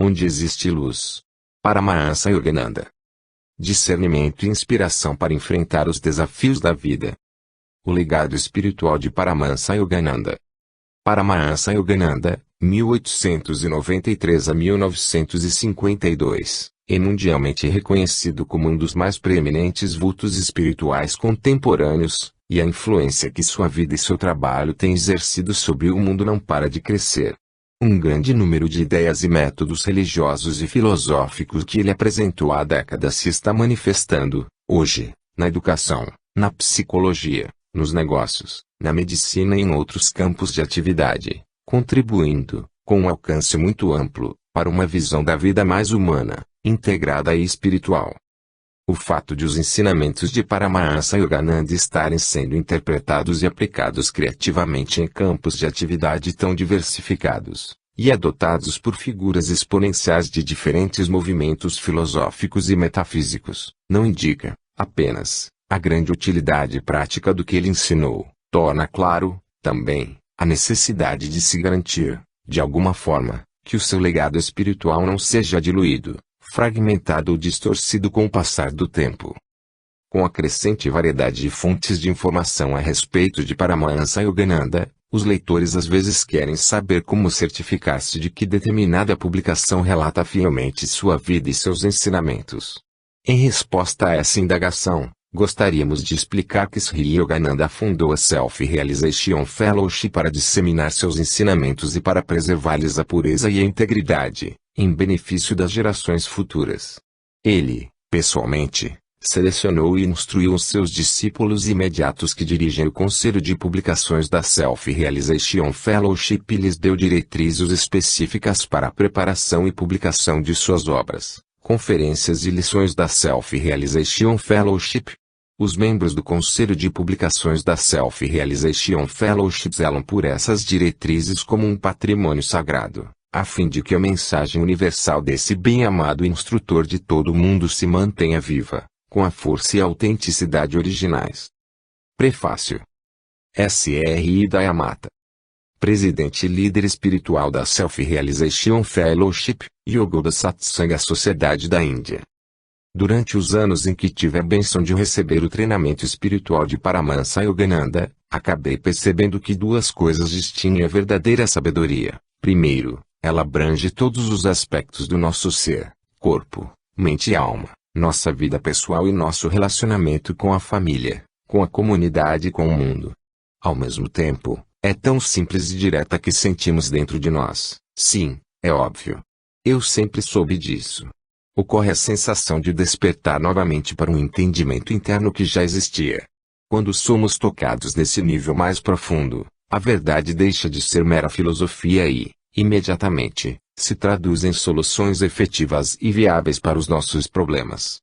onde existe luz. Paramahansa Yogananda. Discernimento e inspiração para enfrentar os desafios da vida. O legado espiritual de Paramahansa Yogananda. Paramahansa Yogananda, 1893 a 1952, é mundialmente reconhecido como um dos mais preeminentes vultos espirituais contemporâneos, e a influência que sua vida e seu trabalho têm exercido sobre o mundo não para de crescer. Um grande número de ideias e métodos religiosos e filosóficos que ele apresentou há décadas se está manifestando, hoje, na educação, na psicologia, nos negócios, na medicina e em outros campos de atividade, contribuindo, com um alcance muito amplo, para uma visão da vida mais humana, integrada e espiritual. O fato de os ensinamentos de Paramahansa Yogananda estarem sendo interpretados e aplicados criativamente em campos de atividade tão diversificados, e adotados por figuras exponenciais de diferentes movimentos filosóficos e metafísicos, não indica, apenas, a grande utilidade prática do que ele ensinou, torna claro, também, a necessidade de se garantir, de alguma forma, que o seu legado espiritual não seja diluído, fragmentado ou distorcido com o passar do tempo. Com a crescente variedade de fontes de informação a respeito de Paramahansa Yogananda, os leitores às vezes querem saber como certificar-se de que determinada publicação relata fielmente sua vida e seus ensinamentos. Em resposta a essa indagação, gostaríamos de explicar que Sri Yogananda fundou a Self-Realization Fellowship para disseminar seus ensinamentos e para preservar-lhes a pureza e a integridade, em benefício das gerações futuras. Ele, pessoalmente, selecionou e instruiu os seus discípulos imediatos que dirigem o Conselho de Publicações da Self-Realization Fellowship e lhes deu diretrizes específicas para a preparação e publicação de suas obras, conferências e lições da Self-Realization Fellowship. Os membros do Conselho de Publicações da Self-Realization Fellowship zelam por essas diretrizes como um patrimônio sagrado, a fim de que a mensagem universal desse bem-amado instrutor de todo o mundo se mantenha viva, com a força e a autenticidade originais. Prefácio. S.R. Dayamata. Presidente e líder espiritual da Self-Realization Fellowship, Yogoda Satsanga Sociedade da Índia. Durante os anos em que tive a bênção de receber o treinamento espiritual de Paramahansa Yogananda, acabei percebendo que duas coisas distinguem a verdadeira sabedoria. Primeiro, ela abrange todos os aspectos do nosso ser, corpo, mente e alma, nossa vida pessoal e nosso relacionamento com a família, com a comunidade e com o mundo. Ao mesmo tempo, é tão simples e direta que sentimos dentro de nós. Sim, é óbvio. Eu sempre soube disso. Ocorre a sensação de despertar novamente para um entendimento interno que já existia. Quando somos tocados nesse nível mais profundo, a verdade deixa de ser mera filosofia e, imediatamente, se traduz em soluções efetivas e viáveis para os nossos problemas.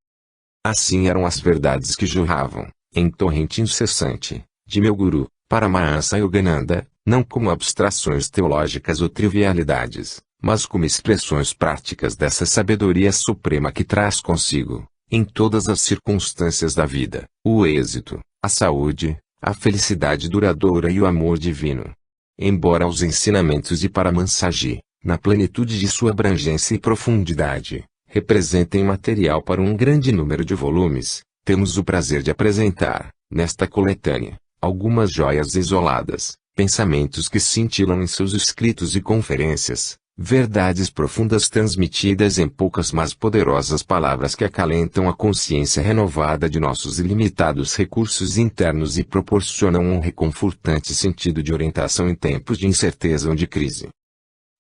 Assim eram as verdades que jorravam, em torrente incessante, de meu guru, Paramahansa Yogananda, não como abstrações teológicas ou trivialidades, mas como expressões práticas dessa sabedoria suprema que traz consigo, em todas as circunstâncias da vida, o êxito, a saúde, a felicidade duradoura e o amor divino. Embora os ensinamentos de Paramahansaji, na plenitude de sua abrangência e profundidade, representem material para um grande número de volumes, temos o prazer de apresentar, nesta coletânea, algumas joias isoladas, pensamentos que cintilam em seus escritos e conferências, verdades profundas transmitidas em poucas mas poderosas palavras que acalentam a consciência renovada de nossos ilimitados recursos internos e proporcionam um reconfortante sentido de orientação em tempos de incerteza ou de crise.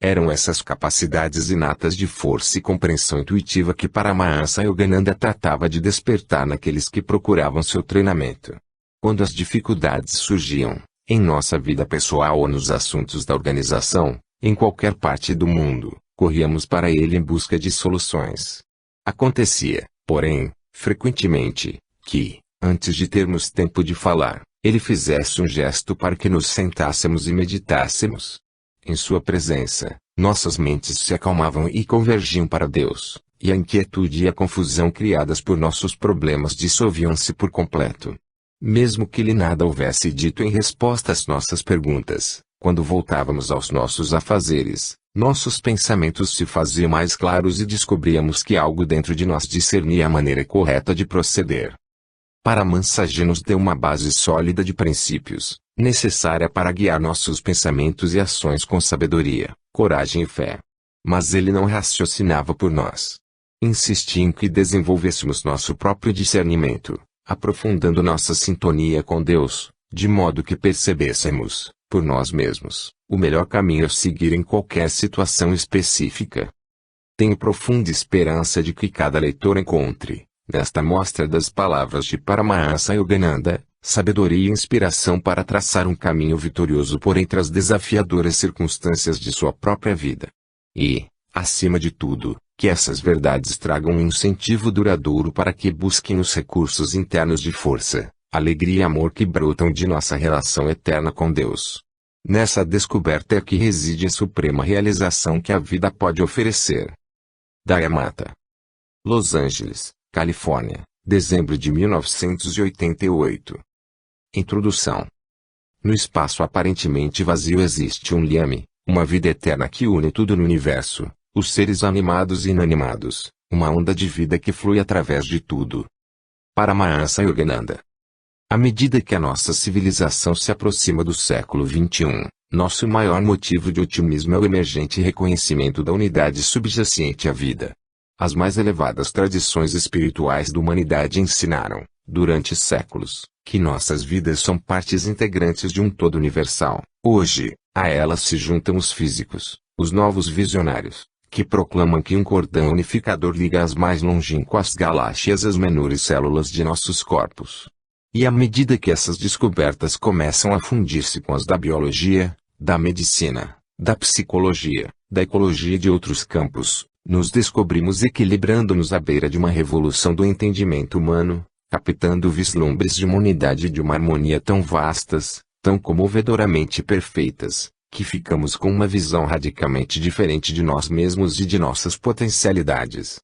Eram essas capacidades inatas de força e compreensão intuitiva que Paramahansa Yogananda tratava de despertar naqueles que procuravam seu treinamento. Quando as dificuldades surgiam, em nossa vida pessoal ou nos assuntos da organização, em qualquer parte do mundo, corríamos para ele em busca de soluções. Acontecia, porém, frequentemente, que, antes de termos tempo de falar, ele fizesse um gesto para que nos sentássemos e meditássemos. Em sua presença, nossas mentes se acalmavam e convergiam para Deus, e a inquietude e a confusão criadas por nossos problemas dissolviam-se por completo. Mesmo que ele nada houvesse dito em resposta às nossas perguntas, Quando voltávamos aos nossos afazeres, nossos pensamentos se faziam mais claros e descobríamos que algo dentro de nós discernia a maneira correta de proceder. Paramahansaji nos deu uma base sólida de princípios, necessária para guiar nossos pensamentos e ações com sabedoria, coragem e fé. Mas ele não raciocinava por nós. Insistia em que desenvolvêssemos nosso próprio discernimento, aprofundando nossa sintonia com Deus, de modo que percebêssemos, por nós mesmos, o melhor caminho a seguir em qualquer situação específica. Tenho profunda esperança de que cada leitor encontre, nesta mostra das palavras de Paramahansa Yogananda, sabedoria e inspiração para traçar um caminho vitorioso por entre as desafiadoras circunstâncias de sua própria vida. E, acima de tudo, que essas verdades tragam um incentivo duradouro para que busquem os recursos internos de força, alegria e amor que brotam de nossa relação eterna com Deus. Nessa descoberta é que reside a suprema realização que a vida pode oferecer. Dayamata. Los Angeles, Califórnia, dezembro de 1988. Introdução. No espaço aparentemente vazio existe um liame, uma vida eterna que une tudo no universo, os seres animados e inanimados, uma onda de vida que flui através de tudo. Paramahansa Yogananda. À medida que a nossa civilização se aproxima do século XXI, nosso maior motivo de otimismo é o emergente reconhecimento da unidade subjacente à vida. As mais elevadas tradições espirituais da humanidade ensinaram, durante séculos, que nossas vidas são partes integrantes de um todo universal. Hoje, a elas se juntam os físicos, os novos visionários, que proclamam que um cordão unificador liga as mais longínquas galáxias às menores células de nossos corpos. E à medida que essas descobertas começam a fundir-se com as da biologia, da medicina, da psicologia, da ecologia e de outros campos, nos descobrimos equilibrando-nos à beira de uma revolução do entendimento humano, captando vislumbres de uma unidade e de uma harmonia tão vastas, tão comovedoramente perfeitas, que ficamos com uma visão radicalmente diferente de nós mesmos e de nossas potencialidades.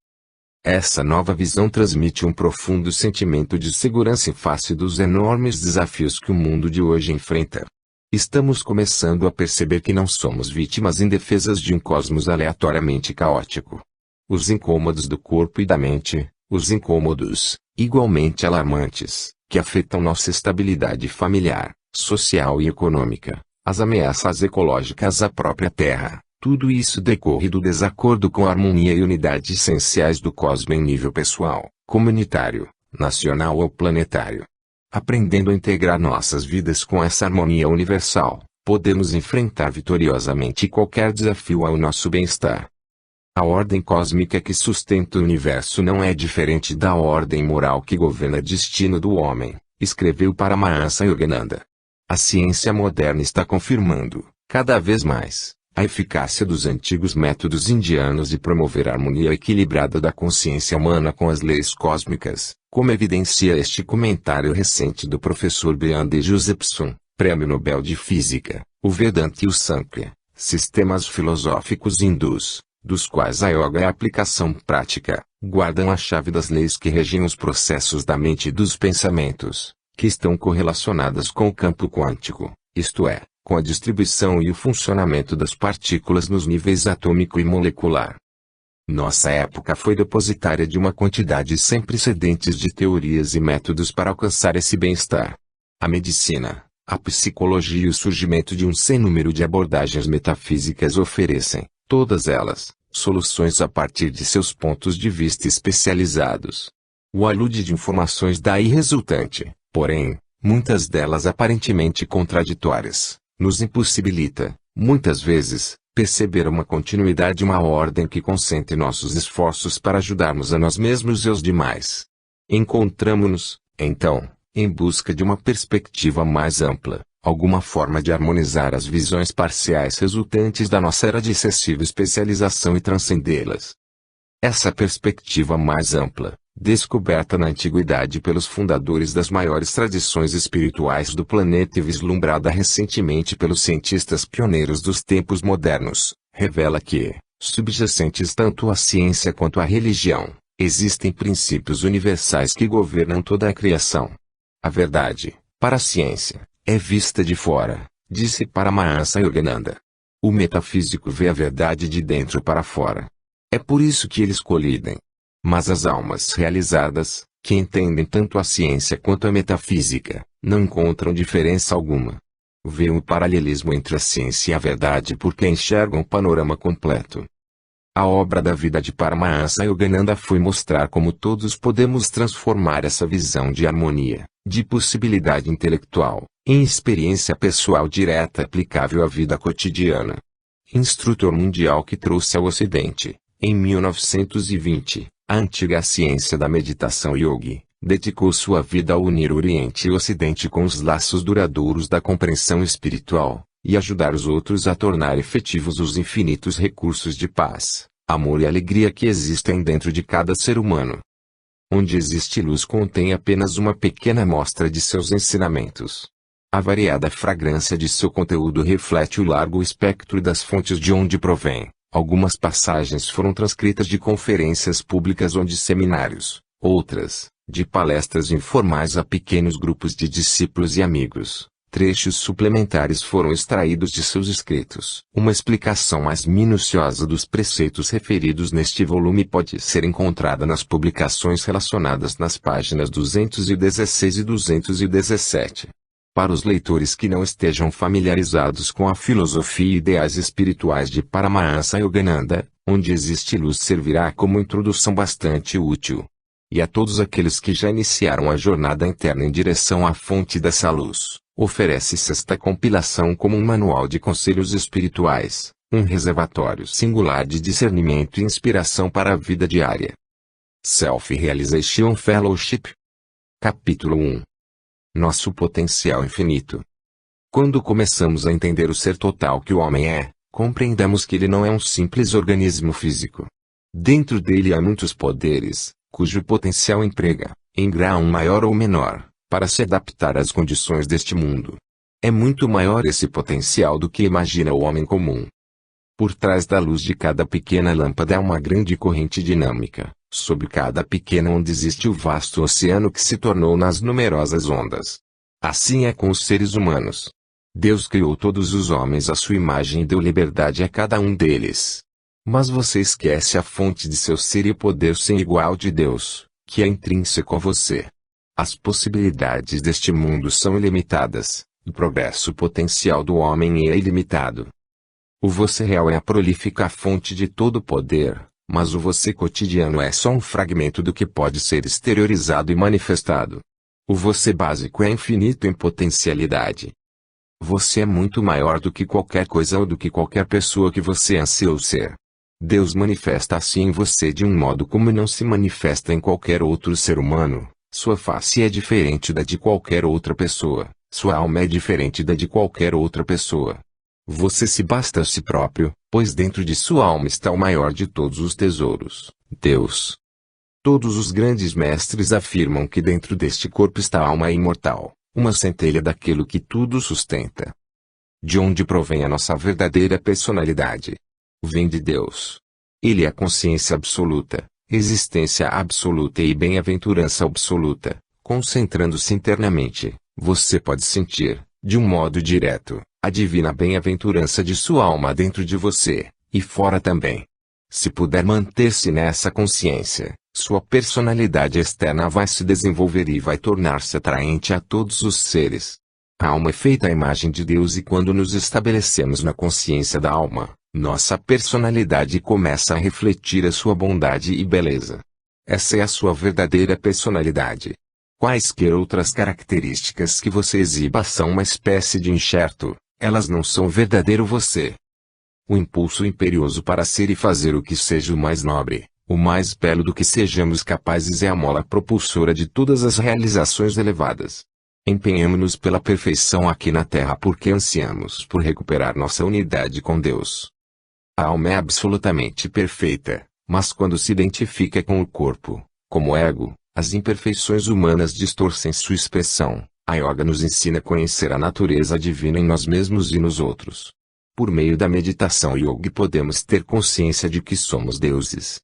Essa nova visão transmite um profundo sentimento de segurança em face dos enormes desafios que o mundo de hoje enfrenta. Estamos começando a perceber que não somos vítimas indefesas de um cosmos aleatoriamente caótico. Os incômodos do corpo e da mente, os incômodos, igualmente alarmantes, que afetam nossa estabilidade familiar, social e econômica, as ameaças ecológicas à própria Terra, tudo isso decorre do desacordo com a harmonia e unidade essenciais do cosmos em nível pessoal, comunitário, nacional ou planetário. Aprendendo a integrar nossas vidas com essa harmonia universal, podemos enfrentar vitoriosamente qualquer desafio ao nosso bem-estar. A ordem cósmica que sustenta o universo não é diferente da ordem moral que governa o destino do homem, escreveu Paramahansa Yogananda. A ciência moderna está confirmando, cada vez mais, a eficácia dos antigos métodos indianos de promover a harmonia equilibrada da consciência humana com as leis cósmicas, como evidencia este comentário recente do professor Brian D. Josephson, Prêmio Nobel de Física, o Vedanta e o Sankhya, sistemas filosóficos hindus, dos quais a yoga é a aplicação prática, guardam a chave das leis que regem os processos da mente e dos pensamentos, que estão correlacionadas com o campo quântico, isto é, com a distribuição e o funcionamento das partículas nos níveis atômico e molecular. Nossa época foi depositária de uma quantidade sem precedentes de teorias e métodos para alcançar esse bem-estar. A medicina, a psicologia e o surgimento de um sem número de abordagens metafísicas oferecem, todas elas, soluções a partir de seus pontos de vista especializados. O alude de informações daí resultante, porém, muitas delas aparentemente contraditórias, nos impossibilita, muitas vezes, perceber uma continuidade e uma ordem que concentre nossos esforços para ajudarmos a nós mesmos e aos demais. Encontramo-nos, então, em busca de uma perspectiva mais ampla, alguma forma de harmonizar as visões parciais resultantes da nossa era de excessiva especialização e transcendê-las. Essa perspectiva mais ampla, descoberta na antiguidade pelos fundadores das maiores tradições espirituais do planeta e vislumbrada recentemente pelos cientistas pioneiros dos tempos modernos, revela que, subjacentes tanto à ciência quanto à religião, existem princípios universais que governam toda a criação. A verdade, para a ciência, é vista de fora, disse Paramahansa Yogananda. O metafísico vê a verdade de dentro para fora. É por isso que eles colidem. Mas as almas realizadas, que entendem tanto a ciência quanto a metafísica, não encontram diferença alguma. Vêem o paralelismo entre a ciência e a verdade porque enxergam o panorama completo. A obra da vida de Paramahansa Yogananda foi mostrar como todos podemos transformar essa visão de harmonia, de possibilidade intelectual, em experiência pessoal direta aplicável à vida cotidiana. Instrutor mundial que trouxe ao Ocidente, em 1920, a antiga ciência da meditação yogi, dedicou sua vida a unir Oriente e Ocidente com os laços duradouros da compreensão espiritual, e ajudar os outros a tornar efetivos os infinitos recursos de paz, amor e alegria que existem dentro de cada ser humano. Onde existe luz contém apenas uma pequena amostra de seus ensinamentos. A variada fragrância de seu conteúdo reflete o largo espectro das fontes de onde provém. Algumas passagens foram transcritas de conferências públicas ou de seminários, outras, de palestras informais a pequenos grupos de discípulos e amigos. Trechos suplementares foram extraídos de seus escritos. Uma explicação mais minuciosa dos preceitos referidos neste volume pode ser encontrada nas publicações relacionadas nas páginas 216 e 217. Para os leitores que não estejam familiarizados com a filosofia e ideais espirituais de Paramahansa Yogananda, Onde Existe Luz servirá como introdução bastante útil. E a todos aqueles que já iniciaram a jornada interna em direção à fonte dessa luz, oferece-se esta compilação como um manual de conselhos espirituais, um reservatório singular de discernimento e inspiração para a vida diária. Self-Realization Fellowship. Capítulo 1. Nosso potencial infinito. Quando começamos a entender o ser total que o homem é, compreendemos que ele não é um simples organismo físico. Dentro dele há muitos poderes, cujo potencial emprega, em grau maior ou menor, para se adaptar às condições deste mundo. É muito maior esse potencial do que imagina o homem comum. Por trás da luz de cada pequena lâmpada há uma grande corrente dinâmica. Sob cada pequena onda existe o vasto oceano que se tornou nas numerosas ondas. Assim é com os seres humanos. Deus criou todos os homens à sua imagem e deu liberdade a cada um deles. Mas você esquece a fonte de seu ser e o poder sem igual de Deus, que é intrínseco a você. As possibilidades deste mundo são ilimitadas, o progresso potencial do homem é ilimitado. O você real é a prolífica fonte de todo poder. Mas o você cotidiano é só um fragmento do que pode ser exteriorizado e manifestado. O você básico é infinito em potencialidade. Você é muito maior do que qualquer coisa ou do que qualquer pessoa que você ansiou ser. Deus manifesta assim em você de um modo como não se manifesta em qualquer outro ser humano. Sua face é diferente da de qualquer outra pessoa. Sua alma é diferente da de qualquer outra pessoa. Você se basta a si próprio, pois dentro de sua alma está o maior de todos os tesouros, Deus. Todos os grandes mestres afirmam que dentro deste corpo está a alma imortal, uma centelha daquilo que tudo sustenta. De onde provém a nossa verdadeira personalidade? Vem de Deus. Ele é a consciência absoluta, existência absoluta e bem-aventurança absoluta. Concentrando-se internamente, você pode sentir, de um modo direto, a divina bem-aventurança de sua alma dentro de você, e fora também. Se puder manter-se nessa consciência, sua personalidade externa vai se desenvolver e vai tornar-se atraente a todos os seres. A alma é feita à imagem de Deus e quando nos estabelecemos na consciência da alma, nossa personalidade começa a refletir a sua bondade e beleza. Essa é a sua verdadeira personalidade. Quaisquer outras características que você exiba são uma espécie de enxerto. Elas não são verdadeiro você. O impulso imperioso para ser e fazer o que seja o mais nobre, o mais belo do que sejamos capazes é a mola propulsora de todas as realizações elevadas. Empenhemo-nos pela perfeição aqui na Terra porque ansiamos por recuperar nossa unidade com Deus. A alma é absolutamente perfeita, mas quando se identifica com o corpo, como ego, as imperfeições humanas distorcem sua expressão. A yoga nos ensina a conhecer a natureza divina em nós mesmos e nos outros. Por meio da meditação yoga podemos ter consciência de que somos deuses.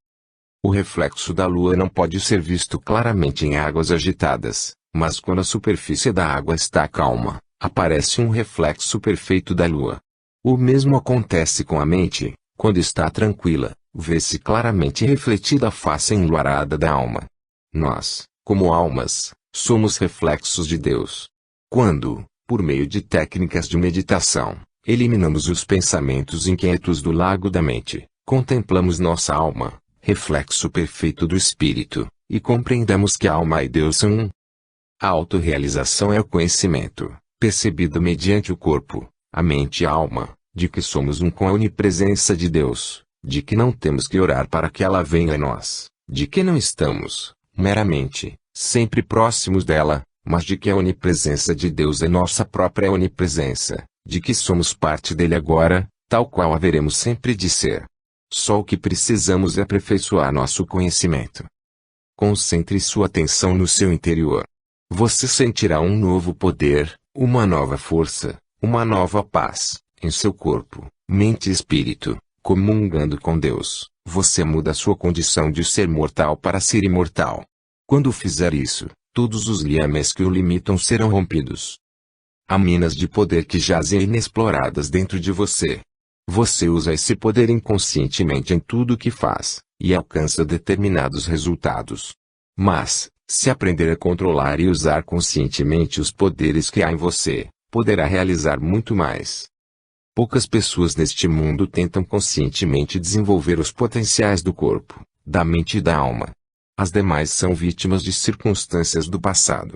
O reflexo da lua não pode ser visto claramente em águas agitadas, mas quando a superfície da água está calma, Aparece um reflexo perfeito da lua. O mesmo acontece com a mente, quando está tranquila, vê-se claramente refletida a face enluarada da alma. Nós, como almas, somos reflexos de Deus. Quando, por meio de técnicas de meditação, eliminamos os pensamentos inquietos do lago da mente, contemplamos nossa alma, reflexo perfeito do Espírito, e compreendemos que a alma e Deus são um. A autorrealização é o conhecimento, percebido mediante o corpo, a mente e a alma, de que somos um com a onipresença de Deus, de que não temos que orar para que ela venha a nós, de que não estamos, meramente, sempre próximos dela, mas de que a onipresença de Deus é nossa própria onipresença, de que somos parte dele agora, tal qual haveremos sempre de ser. Só o que precisamos é aperfeiçoar nosso conhecimento. Concentre sua atenção no seu interior. Você sentirá um novo poder, uma nova força, uma nova paz, em seu corpo, mente e espírito, comungando com Deus. Você muda sua condição de ser mortal para ser imortal. Quando fizer isso, todos os liames que o limitam serão rompidos. Há minas de poder que jazem inexploradas dentro de você. Você usa esse poder inconscientemente em tudo o que faz, e alcança determinados resultados. Mas, se aprender a controlar e usar conscientemente os poderes que há em você, poderá realizar muito mais. Poucas pessoas neste mundo tentam conscientemente desenvolver os potenciais do corpo, da mente e da alma. As demais são vítimas de circunstâncias do passado.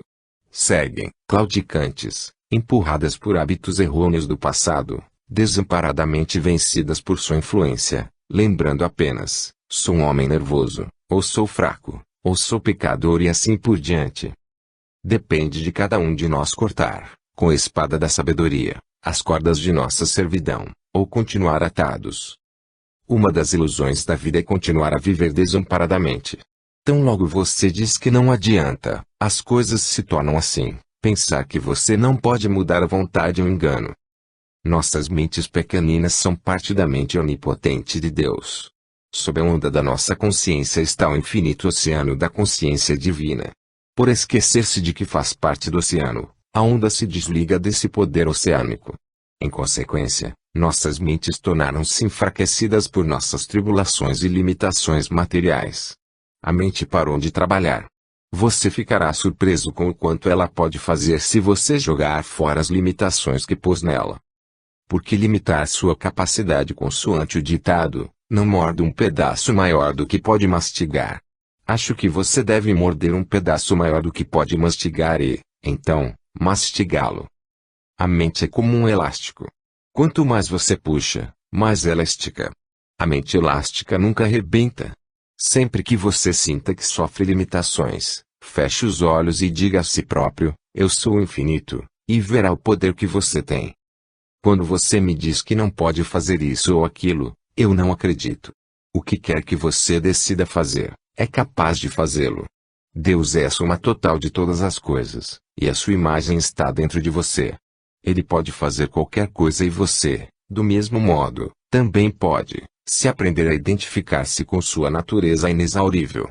Seguem, claudicantes, empurradas por hábitos errôneos do passado, desamparadamente vencidas por sua influência, lembrando apenas, sou um homem nervoso, ou sou fraco, ou sou pecador e assim por diante. Depende de cada um de nós cortar, com a espada da sabedoria, as cordas de nossa servidão, ou continuar atados. Uma das ilusões da vida é continuar a viver desamparadamente. Tão logo você diz que não adianta, as coisas se tornam assim. Pensar que você não pode mudar a vontade é um engano. Nossas mentes pequeninas são parte da mente onipotente de Deus. Sob a onda da nossa consciência está o infinito oceano da consciência divina. Por esquecer-se de que faz parte do oceano, a onda se desliga desse poder oceânico. Em consequência, nossas mentes tornaram-se enfraquecidas por nossas tribulações e limitações materiais. A mente parou de trabalhar. Você ficará surpreso com o quanto ela pode fazer se você jogar fora as limitações que pôs nela. Por que limitar sua capacidade consoante o ditado, não morda um pedaço maior do que pode mastigar? Acho que você deve morder um pedaço maior do que pode mastigar e, então, mastigá-lo. A mente é como um elástico. Quanto mais você puxa, mais ela estica. A mente elástica nunca arrebenta. Sempre que você sinta que sofre limitações, feche os olhos e diga a si próprio, eu sou o infinito, e verá o poder que você tem. Quando você me diz que não pode fazer isso ou aquilo, eu não acredito. O que quer que você decida fazer, é capaz de fazê-lo. Deus é a soma total de todas as coisas, e a sua imagem está dentro de você. Ele pode fazer qualquer coisa e você, do mesmo modo, também pode, se aprender a identificar-se com sua natureza inexaurível.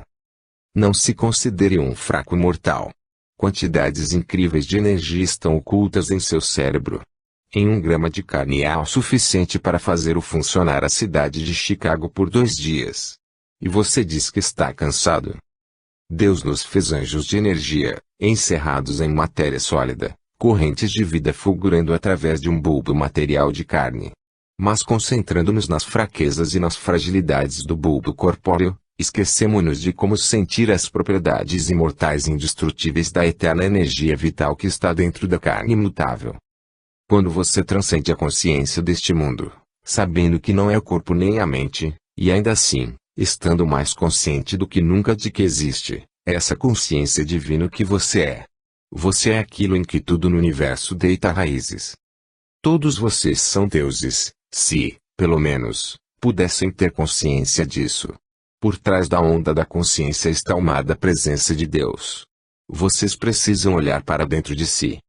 Não se considere um fraco mortal. Quantidades incríveis de energia estão ocultas em seu cérebro. Em 1 grama de carne há o suficiente para fazer funcionar a cidade de Chicago por 2 dias. E você diz que está cansado. Deus nos fez anjos de energia, encerrados em matéria sólida, correntes de vida fulgurando através de um bulbo material de carne. Mas concentrando-nos nas fraquezas e nas fragilidades do bulbo corpóreo, esquecemo-nos de como sentir as propriedades imortais e indestrutíveis da eterna energia vital que está dentro da carne imutável. Quando você transcende a consciência deste mundo, sabendo que não é o corpo nem a mente, e ainda assim, estando mais consciente do que nunca de que existe, essa consciência divina que você é. Você é aquilo em que tudo no universo deita raízes. Todos vocês são deuses, se, pelo menos, pudessem ter consciência disso. Por trás da onda da consciência está a amada presença de Deus. Vocês precisam olhar para dentro de si.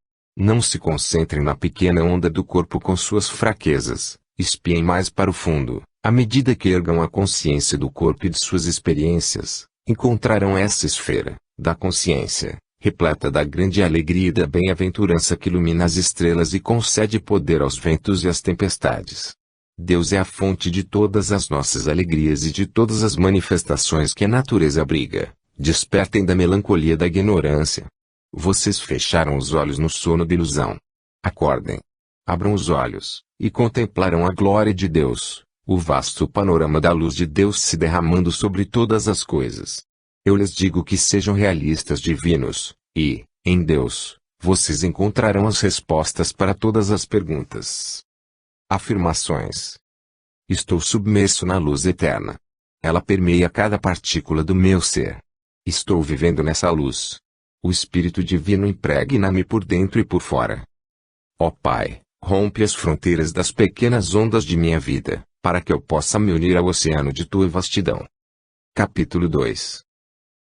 Não se concentrem na pequena onda do corpo com suas fraquezas, espiem mais para o fundo. À medida que ergam a consciência do corpo e de suas experiências, encontrarão essa esfera, da consciência, repleta da grande alegria e da bem-aventurança que ilumina as estrelas e concede poder aos ventos e às tempestades. Deus é a fonte de todas as nossas alegrias e de todas as manifestações que a natureza abriga. Despertem da melancolia da ignorância. Vocês fecharam os olhos no sono da ilusão. Acordem. Abram os olhos, e contemplarão a glória de Deus, o vasto panorama da luz de Deus se derramando sobre todas as coisas. Eu lhes digo que sejam realistas divinos, e, em Deus, vocês encontrarão as respostas para todas as perguntas. Afirmações. Estou submerso na luz eterna. Ela permeia cada partícula do meu ser. Estou vivendo nessa luz. O Espírito Divino impregna-me por dentro e por fora. Ó Pai, rompe as fronteiras das pequenas ondas de minha vida, para que eu possa me unir ao oceano de tua vastidão. Capítulo 2.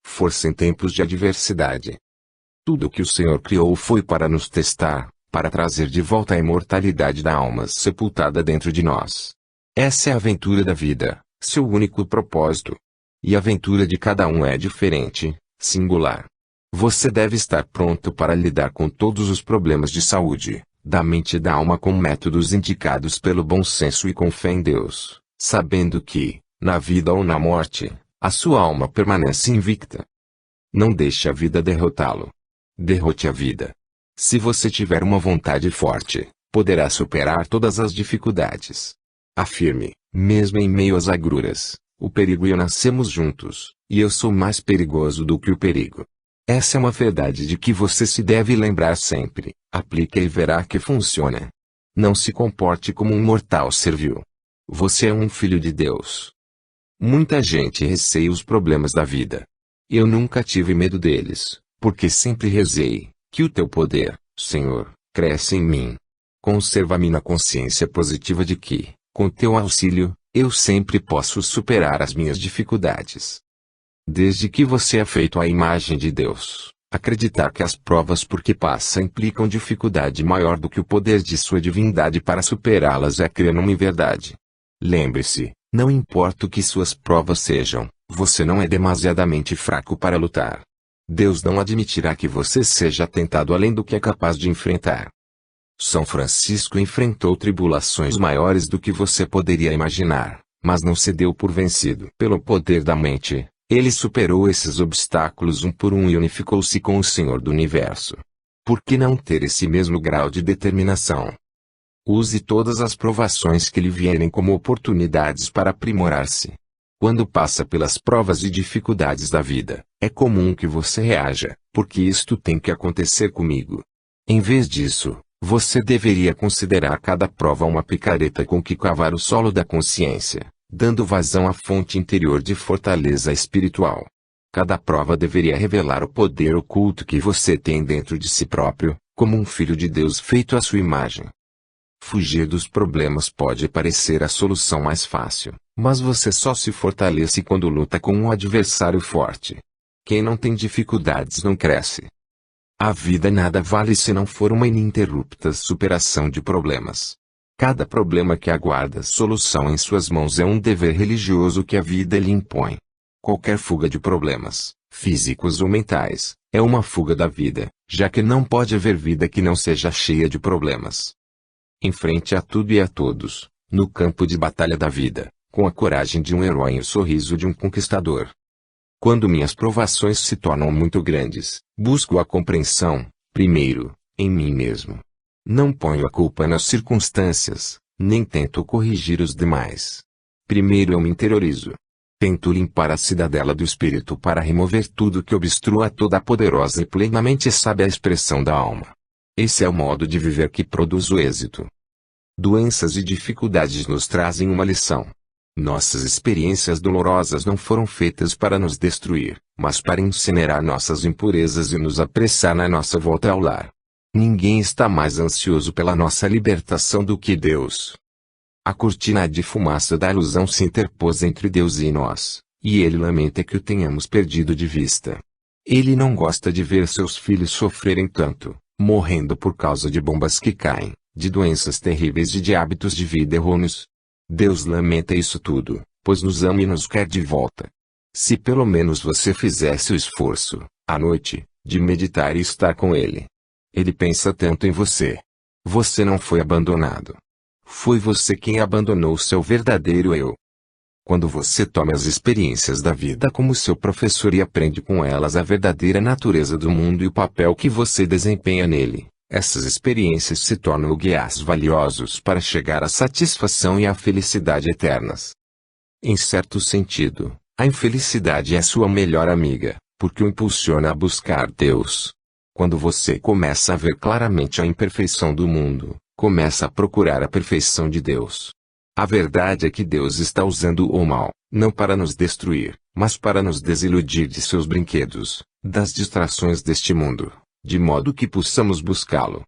Força em tempos de adversidade. Tudo o que o Senhor criou foi para nos testar, para trazer de volta a imortalidade da alma sepultada dentro de nós. Essa é a aventura da vida, seu único propósito. E a aventura de cada um é diferente, singular. Você deve estar pronto para lidar com todos os problemas de saúde, da mente e da alma com métodos indicados pelo bom senso e com fé em Deus, sabendo que, na vida ou na morte, a sua alma permanece invicta. Não deixe a vida derrotá-lo. Derrote a vida. Se você tiver uma vontade forte, poderá superar todas as dificuldades. Afirme, mesmo em meio às agruras, o perigo e eu nascemos juntos, e eu sou mais perigoso do que o perigo. Essa é uma verdade de que você se deve lembrar sempre. Aplique e verá que funciona. Não se comporte como um mortal servil. Você é um filho de Deus. Muita gente receia os problemas da vida. Eu nunca tive medo deles, porque sempre rezei, que o teu poder, Senhor, cresce em mim. Conserva-me na consciência positiva de que, com teu auxílio, eu sempre posso superar as minhas dificuldades. Desde que você é feito à imagem de Deus, acreditar que as provas por que passa implicam dificuldade maior do que o poder de sua divindade para superá-las é crer numa verdade. Lembre-se, não importa o que suas provas sejam, você não é demasiadamente fraco para lutar. Deus não admitirá que você seja tentado além do que é capaz de enfrentar. São Francisco enfrentou tribulações maiores do que você poderia imaginar, mas não se deu por vencido pelo poder da mente. Ele superou esses obstáculos um por um e unificou-se com o Senhor do Universo. Por que não ter esse mesmo grau de determinação? Use todas as provações que lhe vierem como oportunidades para aprimorar-se. Quando passa pelas provas e dificuldades da vida, é comum que você reaja, porque isto tem que acontecer comigo. Em vez disso, você deveria considerar cada prova uma picareta com que cavar o solo da consciência, dando vazão à fonte interior de fortaleza espiritual. Cada prova deveria revelar o poder oculto que você tem dentro de si próprio, como um filho de Deus feito à sua imagem. Fugir dos problemas pode parecer a solução mais fácil, mas você só se fortalece quando luta com um adversário forte. Quem não tem dificuldades não cresce. A vida nada vale se não for uma ininterrupta superação de problemas. Cada problema que aguarda solução em suas mãos é um dever religioso que a vida lhe impõe. Qualquer fuga de problemas, físicos ou mentais, é uma fuga da vida, já que não pode haver vida que não seja cheia de problemas. Enfrente a tudo e a todos, no campo de batalha da vida, com a coragem de um herói e o sorriso de um conquistador. Quando minhas provações se tornam muito grandes, busco a compreensão, primeiro, em mim mesmo. Não ponho a culpa nas circunstâncias, nem tento corrigir os demais. Primeiro eu me interiorizo. Tento limpar a cidadela do espírito para remover tudo que obstrua toda a poderosa e plenamente sábia expressão da alma. Esse é o modo de viver que produz o êxito. Doenças e dificuldades nos trazem uma lição. Nossas experiências dolorosas não foram feitas para nos destruir, mas para incinerar nossas impurezas e nos apressar na nossa volta ao lar. Ninguém está mais ansioso pela nossa libertação do que Deus. A cortina de fumaça da ilusão se interpôs entre Deus e nós, e ele lamenta que o tenhamos perdido de vista. Ele não gosta de ver seus filhos sofrerem tanto, morrendo por causa de bombas que caem, de doenças terríveis e de hábitos de vida errôneos. Deus lamenta isso tudo, pois nos ama e nos quer de volta. Se pelo menos você fizesse o esforço, à noite, de meditar e estar com Ele. Ele pensa tanto em você. Você não foi abandonado. Foi você quem abandonou seu verdadeiro eu. Quando você toma as experiências da vida como seu professor e aprende com elas a verdadeira natureza do mundo e o papel que você desempenha nele, essas experiências se tornam guias valiosos para chegar à satisfação e à felicidade eternas. Em certo sentido, a infelicidade é sua melhor amiga, porque o impulsiona a buscar Deus. Quando você começa a ver claramente a imperfeição do mundo, começa a procurar a perfeição de Deus. A verdade é que Deus está usando o mal, não para nos destruir, mas para nos desiludir de seus brinquedos, das distrações deste mundo, de modo que possamos buscá-lo.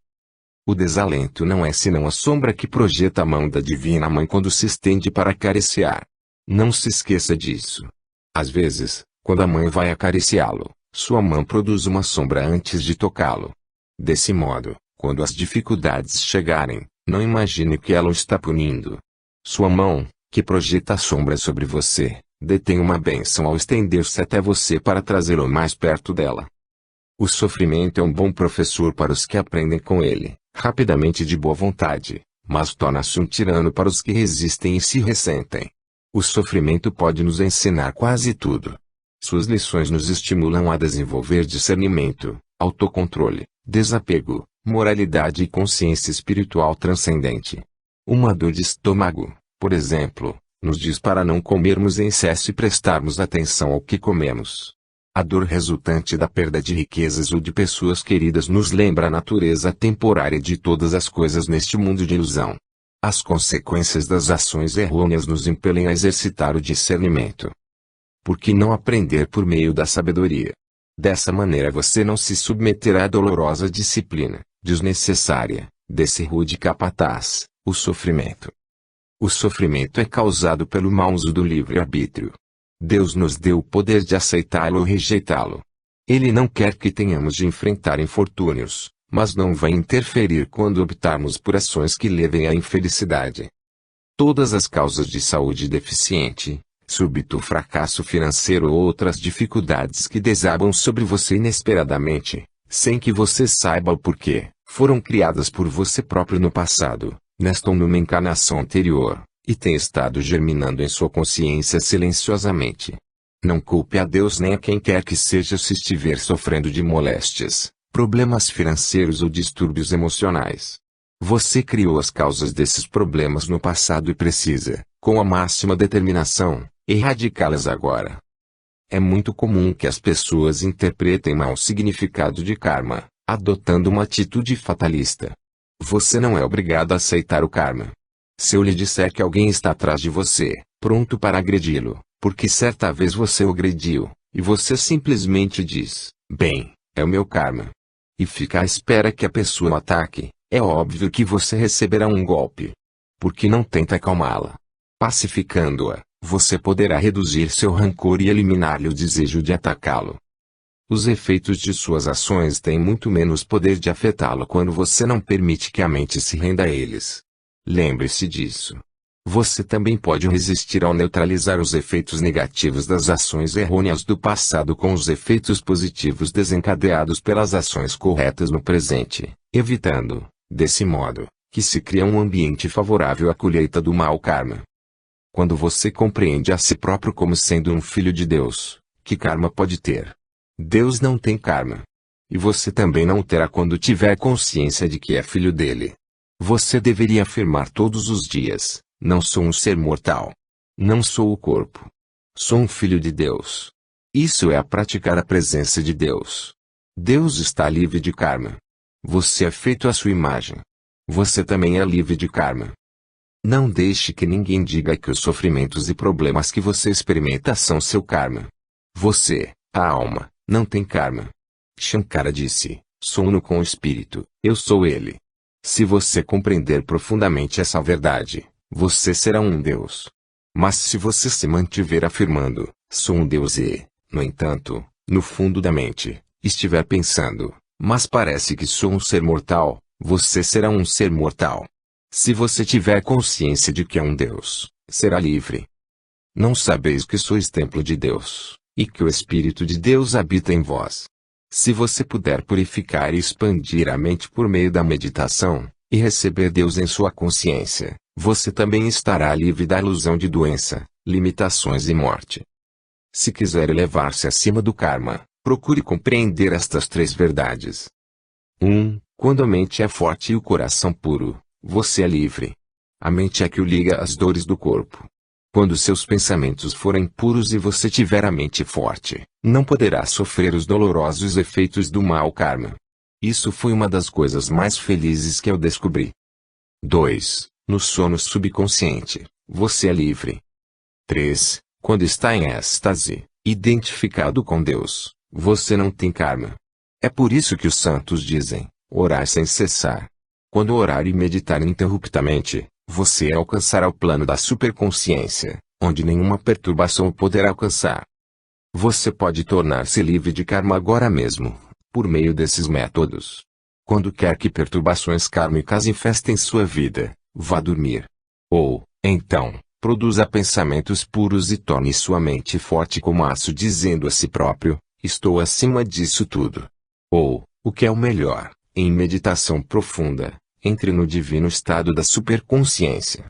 O desalento não é senão a sombra que projeta a mão da Divina Mãe quando se estende para acariciar. Não se esqueça disso. Às vezes, quando a mãe vai acariciá-lo, sua mão produz uma sombra antes de tocá-lo. Desse modo, quando as dificuldades chegarem, não imagine que ela o está punindo. Sua mão, que projeta a sombra sobre você, detém uma bênção ao estender-se até você para trazê-lo mais perto dela. O sofrimento é um bom professor para os que aprendem com ele, rapidamente e de boa vontade, mas torna-se um tirano para os que resistem e se ressentem. O sofrimento pode nos ensinar quase tudo. Suas lições nos estimulam a desenvolver discernimento, autocontrole, desapego, moralidade e consciência espiritual transcendente. Uma dor de estômago, por exemplo, nos diz para não comermos em excesso e prestarmos atenção ao que comemos. A dor resultante da perda de riquezas ou de pessoas queridas nos lembra a natureza temporária de todas as coisas neste mundo de ilusão. As consequências das ações errôneas nos impelem a exercitar o discernimento. Por que não aprender por meio da sabedoria? Dessa maneira você não se submeterá à dolorosa disciplina, desnecessária, desse rude capataz, o sofrimento. O sofrimento é causado pelo mau uso do livre-arbítrio. Deus nos deu o poder de aceitá-lo ou rejeitá-lo. Ele não quer que tenhamos de enfrentar infortúnios, mas não vai interferir quando optarmos por ações que levem à infelicidade. Todas as causas de saúde deficiente, súbito fracasso financeiro ou outras dificuldades que desabam sobre você inesperadamente, sem que você saiba o porquê, foram criadas por você próprio no passado, nesta ou numa encarnação anterior, e têm estado germinando em sua consciência silenciosamente. Não culpe a Deus nem a quem quer que seja se estiver sofrendo de moléstias, problemas financeiros ou distúrbios emocionais. Você criou as causas desses problemas no passado e precisa, com a máxima determinação, erradicá-las agora. É muito comum que as pessoas interpretem mal o significado de karma, adotando uma atitude fatalista. Você não é obrigado a aceitar o karma. Se eu lhe disser que alguém está atrás de você, pronto para agredi-lo, porque certa vez você o agrediu, e você simplesmente diz, bem, é o meu karma, e fica à espera que a pessoa o ataque, é óbvio que você receberá um golpe. Porque não tenta acalmá-la. Pacificando-a, você poderá reduzir seu rancor e eliminar-lhe o desejo de atacá-lo. Os efeitos de suas ações têm muito menos poder de afetá-lo quando você não permite que a mente se renda a eles. Lembre-se disso. Você também pode resistir ao neutralizar os efeitos negativos das ações errôneas do passado com os efeitos positivos desencadeados pelas ações corretas no presente, evitando, desse modo, que se cria um ambiente favorável à colheita do mau karma. Quando você compreende a si próprio como sendo um filho de Deus, que karma pode ter? Deus não tem karma. E você também não o terá quando tiver consciência de que é filho dele. Você deveria afirmar todos os dias, não sou um ser mortal. Não sou o corpo. Sou um filho de Deus. Isso é a praticar a presença de Deus. Deus está livre de karma. Você é feito à sua imagem. Você também é livre de karma. Não deixe que ninguém diga que os sofrimentos e problemas que você experimenta são seu karma. Você, a alma, não tem karma. Shankara disse, sou uno com o espírito, eu sou ele. Se você compreender profundamente essa verdade, você será um Deus. Mas se você se mantiver afirmando, sou um Deus e, no entanto, no fundo da mente, estiver pensando, mas parece que sou um ser mortal, você será um ser mortal. Se você tiver consciência de que é um Deus, será livre. Não sabeis que sois templo de Deus, e que o Espírito de Deus habita em vós. Se você puder purificar e expandir a mente por meio da meditação, e receber Deus em sua consciência, você também estará livre da ilusão de doença, limitações e morte. Se quiser elevar-se acima do karma, procure compreender estas 3 verdades. 1. Quando a mente é forte e o coração puro, você é livre. A mente é que o liga às dores do corpo. Quando seus pensamentos forem puros e você tiver a mente forte, não poderá sofrer os dolorosos efeitos do mau karma. Isso foi uma das coisas mais felizes que eu descobri. 2. No sono subconsciente, você é livre. 3. Quando está em êxtase, identificado com Deus, você não tem karma. É por isso que os santos dizem, orar sem cessar. Quando orar e meditar ininterruptamente, você alcançará o plano da superconsciência, onde nenhuma perturbação o poderá alcançar. Você pode tornar-se livre de karma agora mesmo, por meio desses métodos. Quando quer que perturbações kármicas infestem sua vida, vá dormir. Ou, então, produza pensamentos puros e torne sua mente forte como aço dizendo a si próprio, estou acima disso tudo. Ou, o que é o melhor, em meditação profunda, entre no divino estado da superconsciência.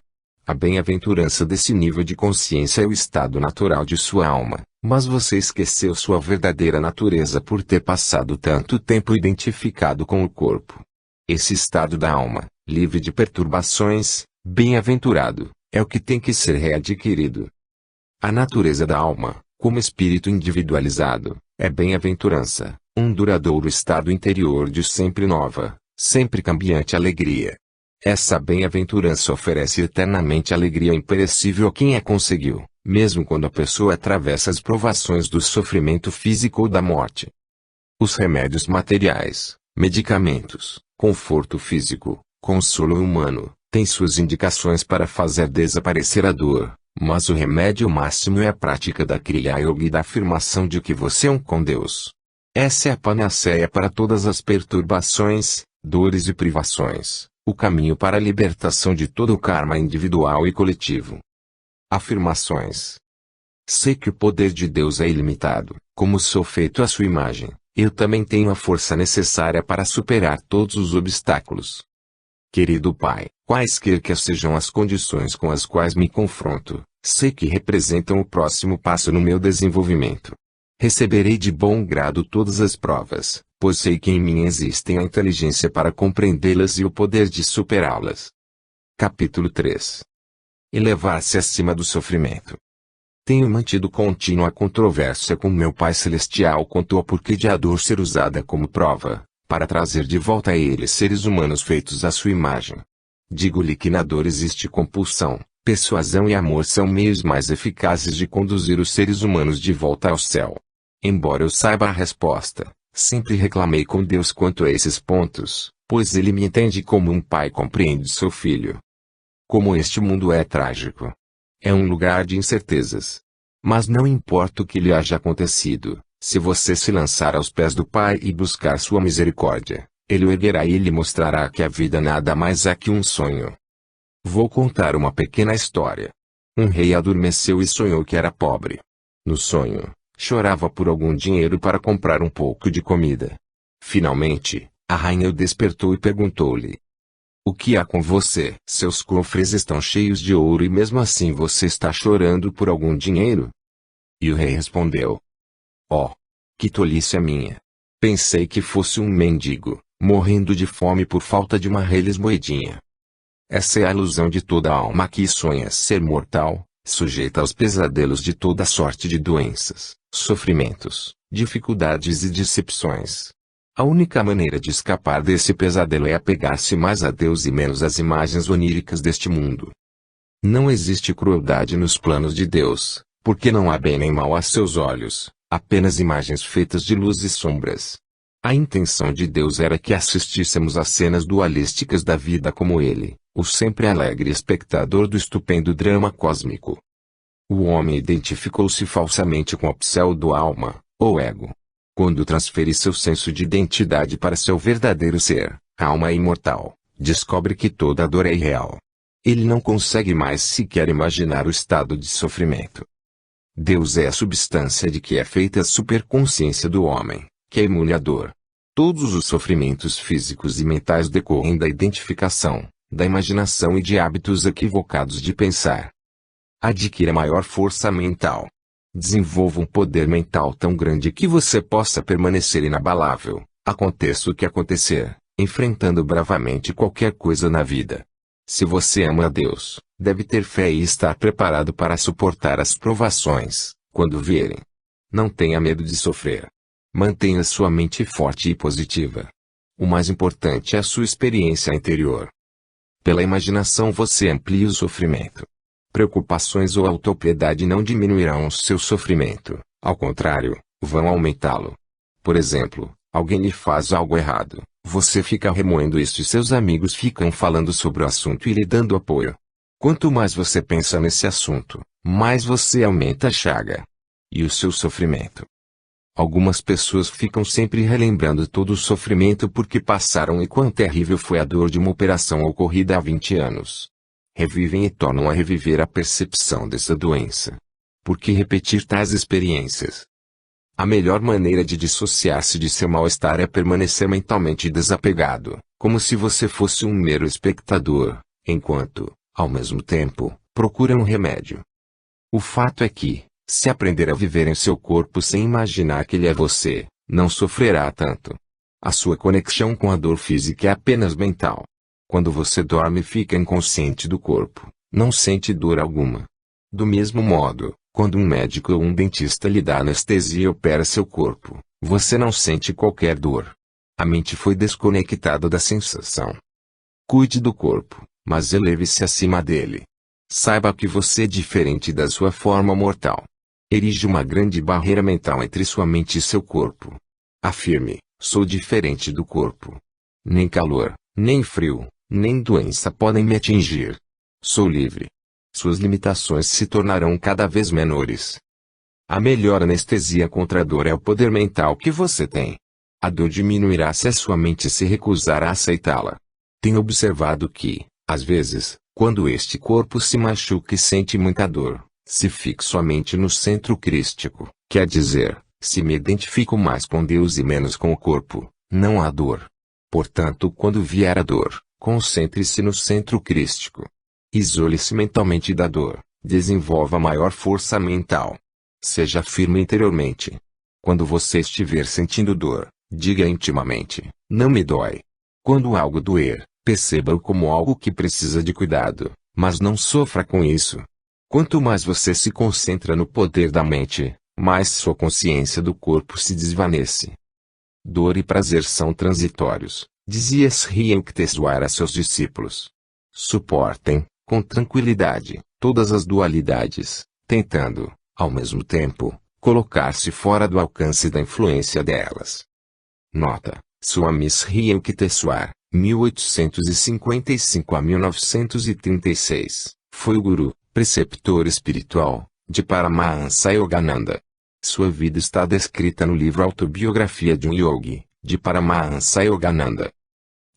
A bem-aventurança desse nível de consciência é o estado natural de sua alma, mas você esqueceu sua verdadeira natureza por ter passado tanto tempo identificado com o corpo. Esse estado da alma, livre de perturbações, bem-aventurado, é o que tem que ser readquirido. A natureza da alma, como espírito individualizado, é bem-aventurança, um duradouro estado interior de sempre nova, sempre cambiante alegria. Essa bem-aventurança oferece eternamente alegria imperecível a quem a conseguiu, mesmo quando a pessoa atravessa as provações do sofrimento físico ou da morte. Os remédios materiais, medicamentos, conforto físico, consolo humano, têm suas indicações para fazer desaparecer a dor, mas o remédio máximo é a prática da Kriya Yoga e da afirmação de que você é um com Deus. Essa é a panaceia para todas as perturbações, dores e privações, o caminho para a libertação de todo o karma individual e coletivo. Afirmações. Sei que o poder de Deus é ilimitado, como sou feito à sua imagem, eu também tenho a força necessária para superar todos os obstáculos. Querido Pai, quaisquer que sejam as condições com as quais me confronto, sei que representam o próximo passo no meu desenvolvimento. Receberei de bom grado todas as provas, pois sei que em mim existem a inteligência para compreendê-las e o poder de superá-las. Capítulo 3. Elevar-se acima do sofrimento. Tenho mantido contínua controvérsia com meu Pai Celestial quanto ao porquê de a dor ser usada como prova, para trazer de volta a ele seres humanos feitos à sua imagem. Digo-lhe que na dor existe compulsão, persuasão e amor são meios mais eficazes de conduzir os seres humanos de volta ao céu. Embora eu saiba a resposta, sempre reclamei com Deus quanto a esses pontos, pois ele me entende como um pai compreende seu filho. Como este mundo é trágico. É um lugar de incertezas. Mas não importa o que lhe haja acontecido, se você se lançar aos pés do Pai e buscar sua misericórdia, ele o erguerá e lhe mostrará que a vida nada mais é que um sonho. Vou contar uma pequena história. Um rei adormeceu e sonhou que era pobre. No sonho, chorava por algum dinheiro para comprar um pouco de comida. Finalmente, a rainha o despertou e perguntou-lhe: o que há com você? Seus cofres estão cheios de ouro e mesmo assim você está chorando por algum dinheiro? E o rei respondeu: oh, que tolice a minha! Pensei que fosse um mendigo, morrendo de fome por falta de uma reles moedinha. Essa é a ilusão de toda alma que sonha ser mortal, sujeita aos pesadelos de toda sorte de doenças, sofrimentos, dificuldades e decepções. A única maneira de escapar desse pesadelo é apegar-se mais a Deus e menos às imagens oníricas deste mundo. Não existe crueldade nos planos de Deus, porque não há bem nem mal a seus olhos, apenas imagens feitas de luz e sombras. A intenção de Deus era que assistíssemos às cenas dualísticas da vida como ele, o sempre alegre espectador do estupendo drama cósmico. O homem identificou-se falsamente com a pseudo-alma, ou ego. Quando transfere seu senso de identidade para seu verdadeiro ser, a alma imortal, descobre que toda dor é irreal. Ele não consegue mais sequer imaginar o estado de sofrimento. Deus é a substância de que é feita a superconsciência do homem, que emule a dor. Todos os sofrimentos físicos e mentais decorrem da identificação, da imaginação e de hábitos equivocados de pensar. Adquira maior força mental. Desenvolva um poder mental tão grande que você possa permanecer inabalável, aconteça o que acontecer, enfrentando bravamente qualquer coisa na vida. Se você ama a Deus, deve ter fé e estar preparado para suportar as provações, quando vierem. Não tenha medo de sofrer. Mantenha sua mente forte e positiva. O mais importante é a sua experiência interior. Pela imaginação você amplia o sofrimento. Preocupações ou autopiedade não diminuirão o seu sofrimento, ao contrário, vão aumentá-lo. Por exemplo, alguém lhe faz algo errado, você fica remoendo isso e seus amigos ficam falando sobre o assunto e lhe dando apoio. Quanto mais você pensa nesse assunto, mais você aumenta a chaga e o seu sofrimento. Algumas pessoas ficam sempre relembrando todo o sofrimento porque passaram e quão terrível foi a dor de uma operação ocorrida há 20 anos. Revivem e tornam a reviver a percepção dessa doença. Por que repetir tais experiências? A melhor maneira de dissociar-se de seu mal-estar é permanecer mentalmente desapegado, como se você fosse um mero espectador, enquanto, ao mesmo tempo, procura um remédio. O fato é que, se aprender a viver em seu corpo sem imaginar que ele é você, não sofrerá tanto. A sua conexão com a dor física é apenas mental. Quando você dorme e fica inconsciente do corpo, não sente dor alguma. Do mesmo modo, quando um médico ou um dentista lhe dá anestesia e opera seu corpo, você não sente qualquer dor. A mente foi desconectada da sensação. Cuide do corpo, mas eleve-se acima dele. Saiba que você é diferente da sua forma mortal. Erige uma grande barreira mental entre sua mente e seu corpo. Afirme, sou diferente do corpo. Nem calor, nem frio, nem doença podem me atingir. Sou livre. Suas limitações se tornarão cada vez menores. A melhor anestesia contra a dor é o poder mental que você tem. A dor diminuirá se a sua mente se recusar a aceitá-la. Tenho observado que, às vezes, quando este corpo se machuca e sente muita dor, se fixa somente no centro crístico, quer dizer, se me identifico mais com Deus e menos com o corpo, não há dor. Portanto, quando vier a dor, concentre-se no centro crístico. Isole-se mentalmente da dor, desenvolva maior força mental. Seja firme interiormente. Quando você estiver sentindo dor, diga intimamente, não me dói. Quando algo doer, perceba-o como algo que precisa de cuidado, mas não sofra com isso. Quanto mais você se concentra no poder da mente, mais sua consciência do corpo se desvanece. Dor e prazer são transitórios, dizia Sri Yukteswar a seus discípulos. Suportem, com tranquilidade, todas as dualidades, tentando, ao mesmo tempo, colocar-se fora do alcance da influência delas. Nota: Swami Sri Yukteswar, 1855 a 1936, foi o guru, preceptor espiritual, de Paramahansa Yogananda. Sua vida está descrita no livro Autobiografia de um Yogi, de Paramahansa Yogananda.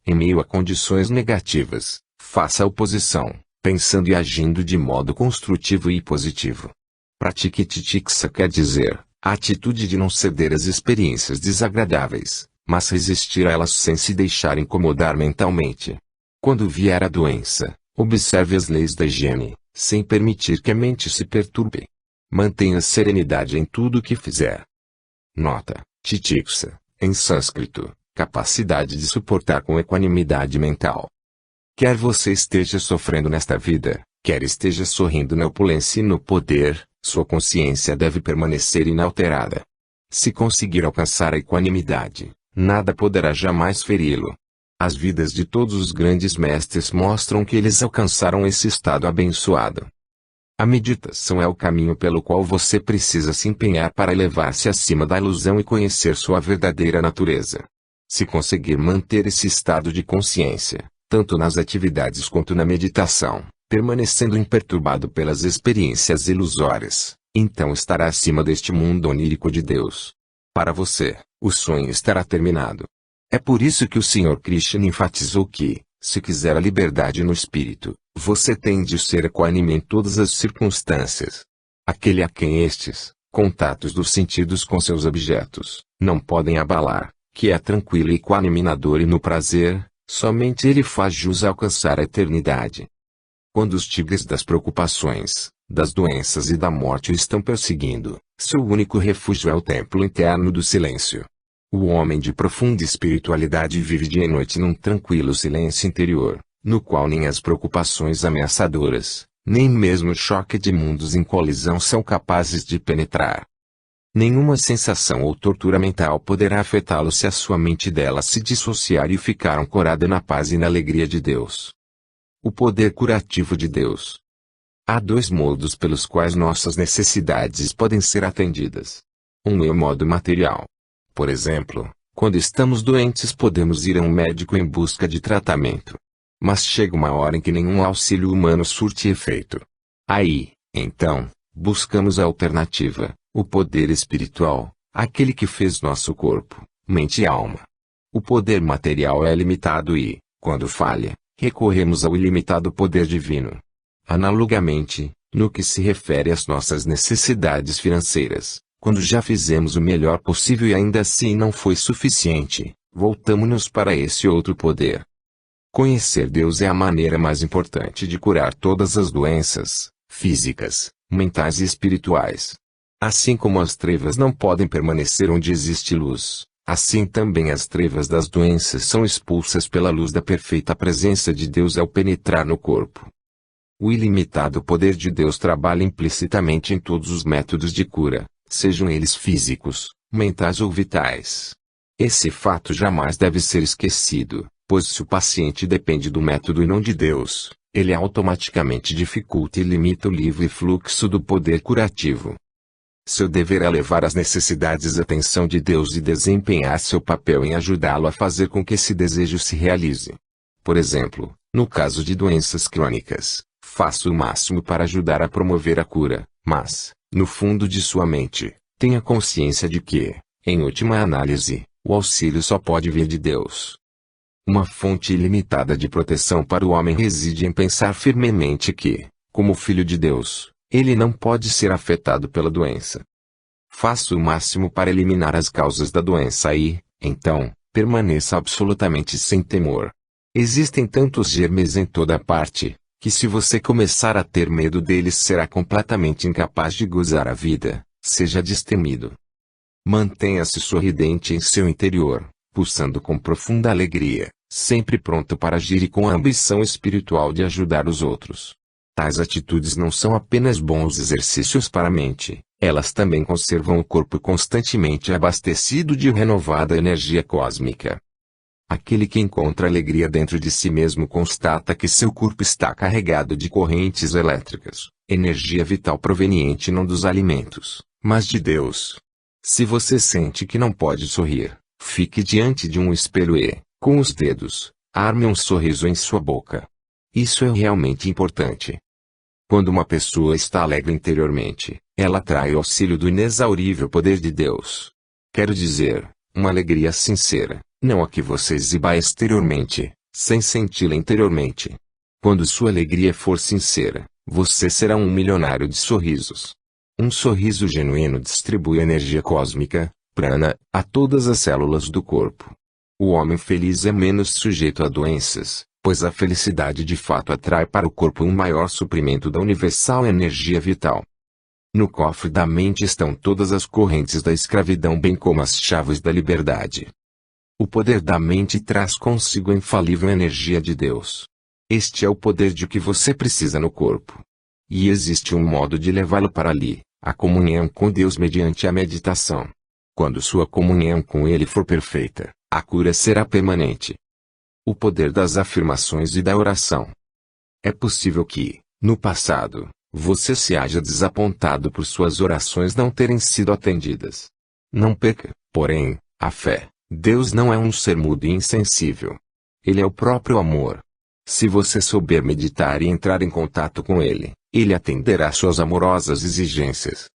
Em meio a condições negativas, faça oposição, pensando e agindo de modo construtivo e positivo. Pratique titiksa, quer dizer, a atitude de não ceder às experiências desagradáveis, mas resistir a elas sem se deixar incomodar mentalmente. Quando vier a doença, observe as leis da higiene, sem permitir que a mente se perturbe. Mantenha serenidade em tudo o que fizer. Nota: titiksa, em sânscrito, capacidade de suportar com equanimidade mental. Quer você esteja sofrendo nesta vida, quer esteja sorrindo na opulência e no poder, sua consciência deve permanecer inalterada. Se conseguir alcançar a equanimidade, nada poderá jamais feri-lo. As vidas de todos os grandes mestres mostram que eles alcançaram esse estado abençoado. A meditação é o caminho pelo qual você precisa se empenhar para elevar-se acima da ilusão e conhecer sua verdadeira natureza. Se conseguir manter esse estado de consciência, tanto nas atividades quanto na meditação, permanecendo imperturbado pelas experiências ilusórias, então estará acima deste mundo onírico de Deus. Para você, o sonho estará terminado. É por isso que o Sr. Krishna enfatizou que, se quiser a liberdade no espírito, você tem de ser equânime em todas as circunstâncias. Aquele a quem estes, contatos dos sentidos com seus objetos, não podem abalar, que é tranquilo e equaniminador e no prazer, somente ele faz jus a alcançar a eternidade. Quando os tigres das preocupações, das doenças e da morte o estão perseguindo, seu único refúgio é o templo interno do silêncio. O homem de profunda espiritualidade vive dia e noite num tranquilo silêncio interior, no qual nem as preocupações ameaçadoras, nem mesmo o choque de mundos em colisão são capazes de penetrar. Nenhuma sensação ou tortura mental poderá afetá-lo se a sua mente dela se dissociar e ficar ancorada na paz e na alegria de Deus. O poder curativo de Deus. Há dois modos pelos quais nossas necessidades podem ser atendidas. Um é o modo material. Por exemplo, quando estamos doentes podemos ir a um médico em busca de tratamento. Mas chega uma hora em que nenhum auxílio humano surte efeito. Aí, então, buscamos a alternativa, o poder espiritual, aquele que fez nosso corpo, mente e alma. O poder material é limitado e, quando falha, recorremos ao ilimitado poder divino. Analogamente, no que se refere às nossas necessidades financeiras, quando já fizemos o melhor possível e ainda assim não foi suficiente, voltamos-nos para esse outro poder. Conhecer Deus é a maneira mais importante de curar todas as doenças, físicas, mentais e espirituais. Assim como as trevas não podem permanecer onde existe luz, assim também as trevas das doenças são expulsas pela luz da perfeita presença de Deus ao penetrar no corpo. O ilimitado poder de Deus trabalha implicitamente em todos os métodos de cura, sejam eles físicos, mentais ou vitais. Esse fato jamais deve ser esquecido, pois se o paciente depende do método e não de Deus, ele automaticamente dificulta e limita o livre fluxo do poder curativo. Seu dever é levar as necessidades à atenção de Deus e desempenhar seu papel em ajudá-lo a fazer com que esse desejo se realize. Por exemplo, no caso de doenças crônicas, faça o máximo para ajudar a promover a cura, mas, no fundo de sua mente, tenha consciência de que, em última análise, o auxílio só pode vir de Deus. Uma fonte ilimitada de proteção para o homem reside em pensar firmemente que, como filho de Deus, ele não pode ser afetado pela doença. Faça o máximo para eliminar as causas da doença e, então, permaneça absolutamente sem temor. Existem tantos germes em toda parte, que se você começar a ter medo deles será completamente incapaz de gozar a vida, seja destemido. Mantenha-se sorridente em seu interior, pulsando com profunda alegria, sempre pronto para agir e com a ambição espiritual de ajudar os outros. Tais atitudes não são apenas bons exercícios para a mente, elas também conservam o corpo constantemente abastecido de renovada energia cósmica. Aquele que encontra alegria dentro de si mesmo constata que seu corpo está carregado de correntes elétricas, energia vital proveniente não dos alimentos, mas de Deus. Se você sente que não pode sorrir, fique diante de um espelho e, com os dedos, arme um sorriso em sua boca. Isso é realmente importante. Quando uma pessoa está alegre interiormente, ela atrai o auxílio do inexaurível poder de Deus. Quero dizer, uma alegria sincera, não a que você exiba exteriormente, sem senti-la interiormente. Quando sua alegria for sincera, você será um milionário de sorrisos. Um sorriso genuíno distribui energia cósmica, prana, a todas as células do corpo. O homem feliz é menos sujeito a doenças, pois a felicidade de fato atrai para o corpo um maior suprimento da universal energia vital. No cofre da mente estão todas as correntes da escravidão bem como as chaves da liberdade. O poder da mente traz consigo a infalível energia de Deus. Este é o poder de que você precisa no corpo. E existe um modo de levá-lo para ali, a comunhão com Deus mediante a meditação. Quando sua comunhão com Ele for perfeita, a cura será permanente. O poder das afirmações e da oração. É possível que, no passado, você se haja desapontado por suas orações não terem sido atendidas. Não perca, porém, a fé. Deus não é um ser mudo e insensível. Ele é o próprio amor. Se você souber meditar e entrar em contato com Ele, Ele atenderá suas amorosas exigências.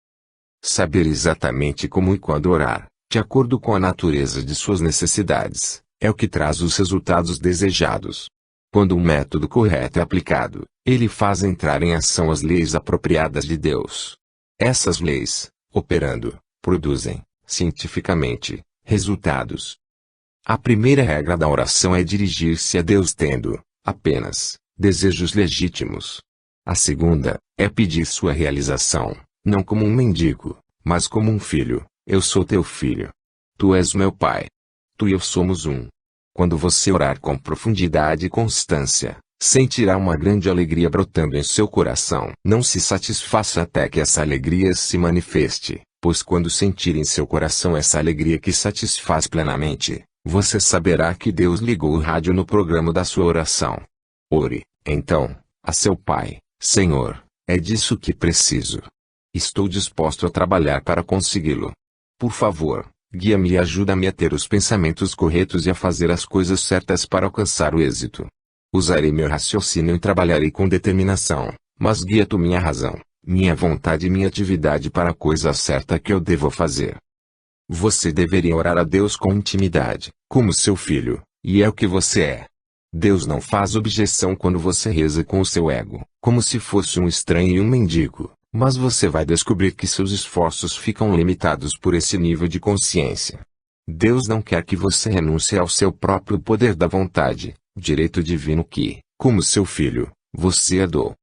Saber exatamente como e quando orar, de acordo com a natureza de suas necessidades, é o que traz os resultados desejados. Quando um método correto é aplicado, ele faz entrar em ação as leis apropriadas de Deus. Essas leis, operando, produzem, cientificamente, resultados. A primeira regra da oração é dirigir-se a Deus tendo, apenas, desejos legítimos. A segunda, é pedir sua realização, não como um mendigo, mas como um filho. Eu sou teu filho. Tu és meu pai. Tu e eu somos um. Quando você orar com profundidade e constância, sentirá uma grande alegria brotando em seu coração. Não se satisfaça até que essa alegria se manifeste, pois quando sentir em seu coração essa alegria que satisfaz plenamente, você saberá que Deus ligou o rádio no programa da sua oração. Ore, então, a seu Pai: Senhor, é disso que preciso. Estou disposto a trabalhar para consegui-lo. Por favor, guia-me e ajuda-me a ter os pensamentos corretos e a fazer as coisas certas para alcançar o êxito. Usarei meu raciocínio e trabalharei com determinação, mas guia tu minha razão, minha vontade e minha atividade para a coisa certa que eu devo fazer. Você deveria orar a Deus com intimidade, como seu filho, e é o que você é. Deus não faz objeção quando você reza com o seu ego, como se fosse um estranho e um mendigo, mas você vai descobrir que seus esforços ficam limitados por esse nível de consciência. Deus não quer que você renuncie ao seu próprio poder da vontade, direito divino que, como seu filho, você herdou.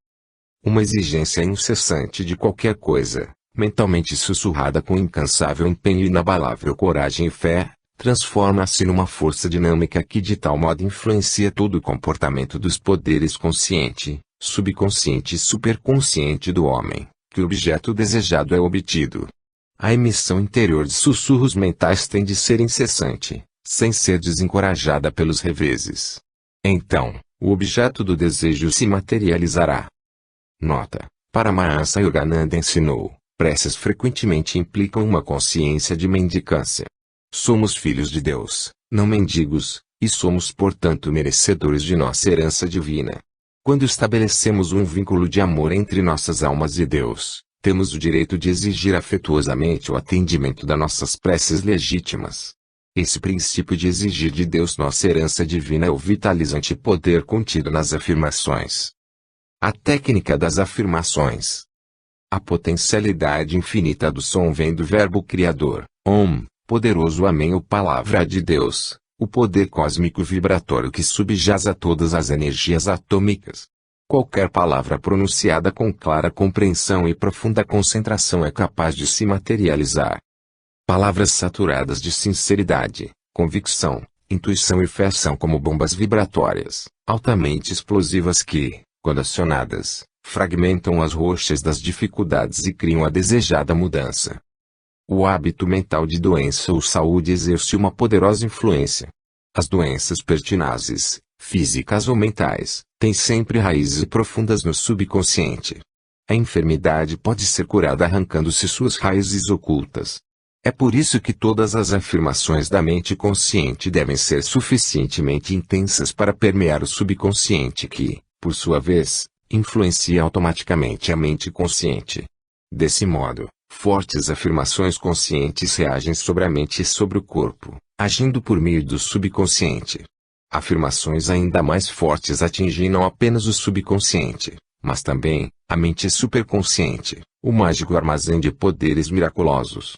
Uma exigência incessante de qualquer coisa, mentalmente sussurrada com incansável empenho e inabalável coragem e fé, transforma-se numa força dinâmica que de tal modo influencia todo o comportamento dos poderes consciente, subconsciente e superconsciente do homem, que o objeto desejado é obtido. A emissão interior de sussurros mentais tem de ser incessante, sem ser desencorajada pelos reveses. Então, o objeto do desejo se materializará. Nota: Paramahansa Yogananda ensinou, preces frequentemente implicam uma consciência de mendicância. Somos filhos de Deus, não mendigos, e somos portanto merecedores de nossa herança divina. Quando estabelecemos um vínculo de amor entre nossas almas e Deus, temos o direito de exigir afetuosamente o atendimento das nossas preces legítimas. Esse princípio de exigir de Deus nossa herança divina é o vitalizante poder contido nas afirmações. A técnica das afirmações. A potencialidade infinita do som vem do verbo criador, Om, poderoso Amém ou Palavra de Deus, o poder cósmico vibratório que subjaz a todas as energias atômicas. Qualquer palavra pronunciada com clara compreensão e profunda concentração é capaz de se materializar. Palavras saturadas de sinceridade, convicção, intuição e fé são como bombas vibratórias, altamente explosivas que, quando acionadas, fragmentam as rochas das dificuldades e criam a desejada mudança. O hábito mental de doença ou saúde exerce uma poderosa influência. As doenças pertinazes, físicas ou mentais, têm sempre raízes profundas no subconsciente. A enfermidade pode ser curada arrancando-se suas raízes ocultas. É por isso que todas as afirmações da mente consciente devem ser suficientemente intensas para permear o subconsciente que, por sua vez, influencia automaticamente a mente consciente. Desse modo, fortes afirmações conscientes reagem sobre a mente e sobre o corpo, agindo por meio do subconsciente. Afirmações ainda mais fortes atingem não apenas o subconsciente, mas também a mente superconsciente, o mágico armazém de poderes miraculosos.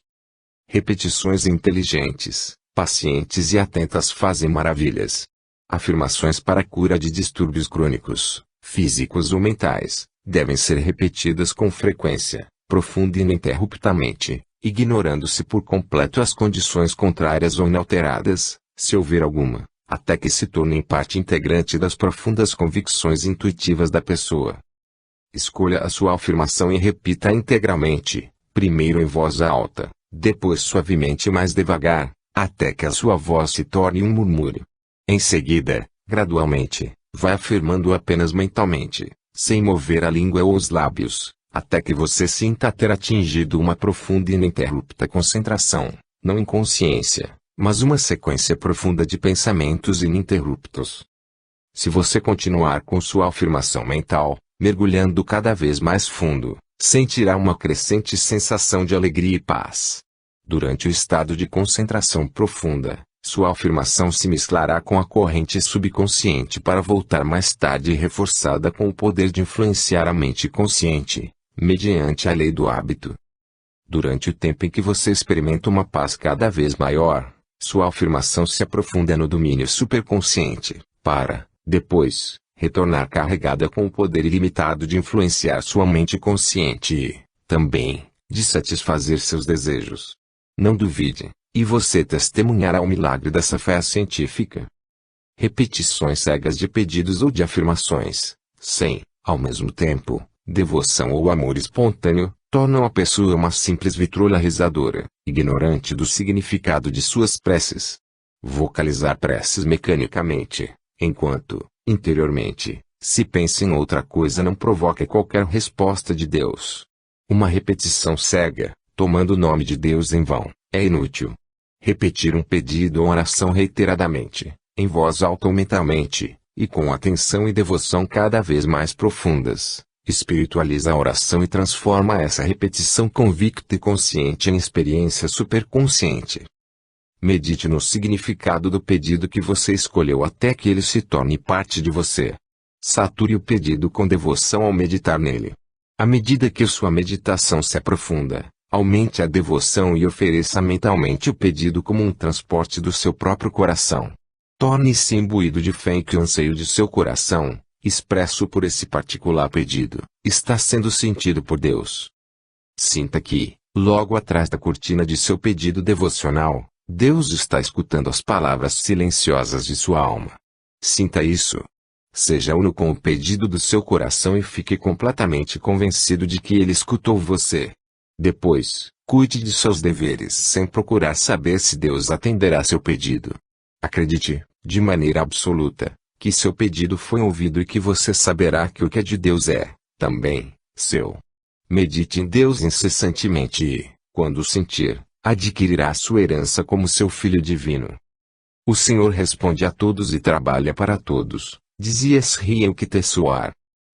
Repetições inteligentes, pacientes e atentas fazem maravilhas. Afirmações para a cura de distúrbios crônicos, físicos ou mentais, devem ser repetidas com frequência, profunda e ininterruptamente, ignorando-se por completo as condições contrárias ou inalteradas, se houver alguma, até que se tornem parte integrante das profundas convicções intuitivas da pessoa. Escolha a sua afirmação e repita-a integralmente, primeiro em voz alta, depois suavemente e mais devagar, até que a sua voz se torne um murmúrio. Em seguida, gradualmente, vai afirmando apenas mentalmente, sem mover a língua ou os lábios, até que você sinta ter atingido uma profunda e ininterrupta concentração, não inconsciência, mas uma sequência profunda de pensamentos ininterruptos. Se você continuar com sua afirmação mental, mergulhando cada vez mais fundo, sentirá uma crescente sensação de alegria e paz. Durante o estado de concentração profunda, sua afirmação se mesclará com a corrente subconsciente para voltar mais tarde reforçada com o poder de influenciar a mente consciente, mediante a lei do hábito. Durante o tempo em que você experimenta uma paz cada vez maior, sua afirmação se aprofunda no domínio superconsciente, para, depois, retornar carregada com o poder ilimitado de influenciar sua mente consciente e, também, de satisfazer seus desejos. Não duvide, e você testemunhará o milagre dessa fé científica. Repetições cegas de pedidos ou de afirmações, sem, ao mesmo tempo, devoção ou amor espontâneo, tornam a pessoa uma simples vitrolha rezadora, ignorante do significado de suas preces. Vocalizar preces mecanicamente, enquanto, interiormente, se pensa em outra coisa não provoca qualquer resposta de Deus. Uma repetição cega, tomando o nome de Deus em vão, é inútil. Repetir um pedido ou oração reiteradamente, em voz alta ou mentalmente, e com atenção e devoção cada vez mais profundas, espiritualiza a oração e transforma essa repetição convicta e consciente em experiência superconsciente. Medite no significado do pedido que você escolheu até que ele se torne parte de você. Sature o pedido com devoção ao meditar nele. À medida que sua meditação se aprofunda, aumente a devoção e ofereça mentalmente o pedido como um transporte do seu próprio coração. Torne-se imbuído de fé em que o anseio de seu coração, expresso por esse particular pedido, está sendo sentido por Deus. Sinta que, logo atrás da cortina de seu pedido devocional, Deus está escutando as palavras silenciosas de sua alma. Sinta isso. Seja uno com o pedido do seu coração e fique completamente convencido de que ele escutou você. Depois, cuide de seus deveres sem procurar saber se Deus atenderá seu pedido. Acredite, de maneira absoluta, que seu pedido foi ouvido e que você saberá que o que é de Deus é, também, seu. Medite em Deus incessantemente e, quando o sentir, adquirirá sua herança como seu filho divino. O Senhor responde a todos e trabalha para todos, dizia Sri Yukteswar.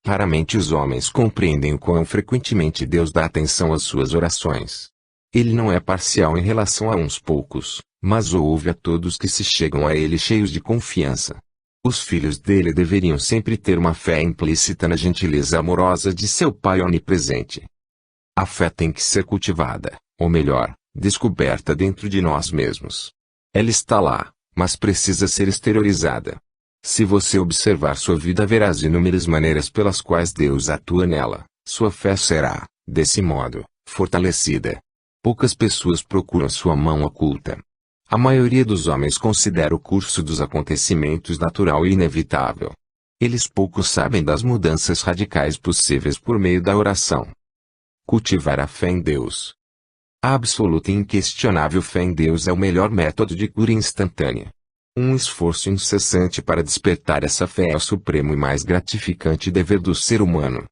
Raramente os homens compreendem o quão frequentemente Deus dá atenção às suas orações. Ele não é parcial em relação a uns poucos, mas ouve a todos que se chegam a ele cheios de confiança. Os filhos dele deveriam sempre ter uma fé implícita na gentileza amorosa de seu Pai onipresente. A fé tem que ser cultivada, ou melhor, descoberta dentro de nós mesmos. Ela está lá, mas precisa ser exteriorizada. Se você observar sua vida verás inúmeras maneiras pelas quais Deus atua nela, sua fé será, desse modo, fortalecida. Poucas pessoas procuram sua mão oculta. A maioria dos homens considera o curso dos acontecimentos natural e inevitável. Eles pouco sabem das mudanças radicais possíveis por meio da oração. Cultivar a fé em Deus. A absoluta e inquestionável fé em Deus é o melhor método de cura instantânea. Um esforço incessante para despertar essa fé é o supremo e mais gratificante dever do ser humano.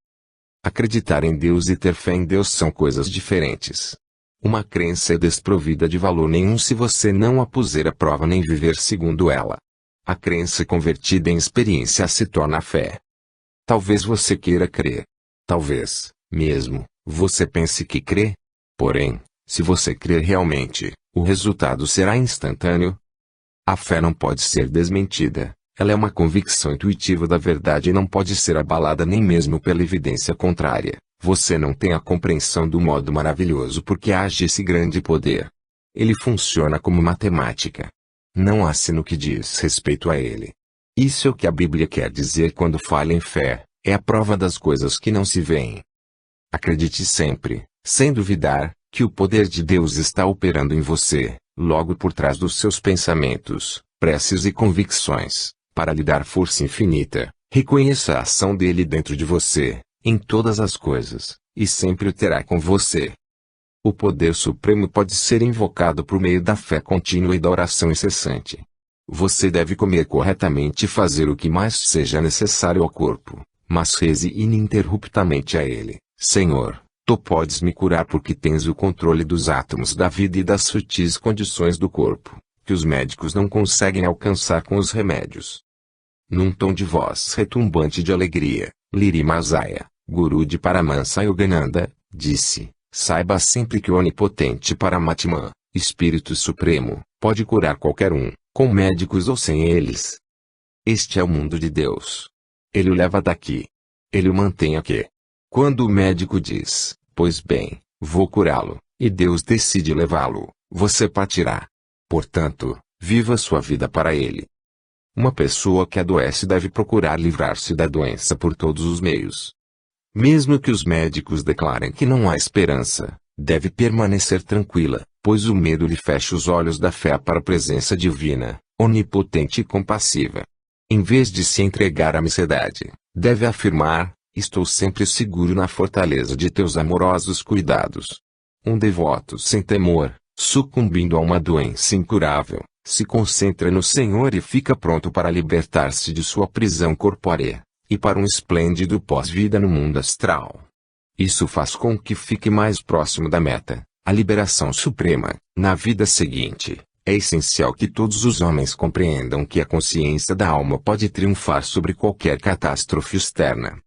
Acreditar em Deus e ter fé em Deus são coisas diferentes. Uma crença é desprovida de valor nenhum se você não a puser à prova nem viver segundo ela. A crença convertida em experiência se torna fé. Talvez você queira crer. Talvez, mesmo, você pense que crê. Porém, se você crer realmente, o resultado será instantâneo. A fé não pode ser desmentida, ela é uma convicção intuitiva da verdade e não pode ser abalada nem mesmo pela evidência contrária. Você não tem a compreensão do modo maravilhoso porque age esse grande poder. Ele funciona como matemática. Não há sino que diz respeito a ele. Isso é o que a Bíblia quer dizer quando fala em fé, é a prova das coisas que não se veem. Acredite sempre, sem duvidar, que o poder de Deus está operando em você, logo por trás dos seus pensamentos, preces e convicções, para lhe dar força infinita. Reconheça a ação dele dentro de você, em todas as coisas, e sempre o terá com você. O poder supremo pode ser invocado por meio da fé contínua e da oração incessante. Você deve comer corretamente e fazer o que mais seja necessário ao corpo, mas reze ininterruptamente a ele: Senhor, tu podes me curar porque tens o controle dos átomos da vida e das sutis condições do corpo, que os médicos não conseguem alcançar com os remédios. Num tom de voz retumbante de alegria, Liri Masaya, guru de Paramahansa Yogananda, disse: saiba sempre que o onipotente Paramatma, Espírito Supremo, pode curar qualquer um, com médicos ou sem eles. Este é o mundo de Deus. Ele o leva daqui. Ele o mantém aqui. Quando o médico diz, pois bem, vou curá-lo, e Deus decide levá-lo, você partirá. Portanto, viva sua vida para Ele. Uma pessoa que adoece deve procurar livrar-se da doença por todos os meios. Mesmo que os médicos declarem que não há esperança, deve permanecer tranquila, pois o medo lhe fecha os olhos da fé para a presença divina, onipotente e compassiva. Em vez de se entregar à necessidade, deve afirmar: estou sempre seguro na fortaleza de teus amorosos cuidados. Um devoto sem temor, sucumbindo a uma doença incurável, se concentra no Senhor e fica pronto para libertar-se de sua prisão corpórea, e para um esplêndido pós-vida no mundo astral. Isso faz com que fique mais próximo da meta, a liberação suprema, na vida seguinte. É essencial que todos os homens compreendam que a consciência da alma pode triunfar sobre qualquer catástrofe externa.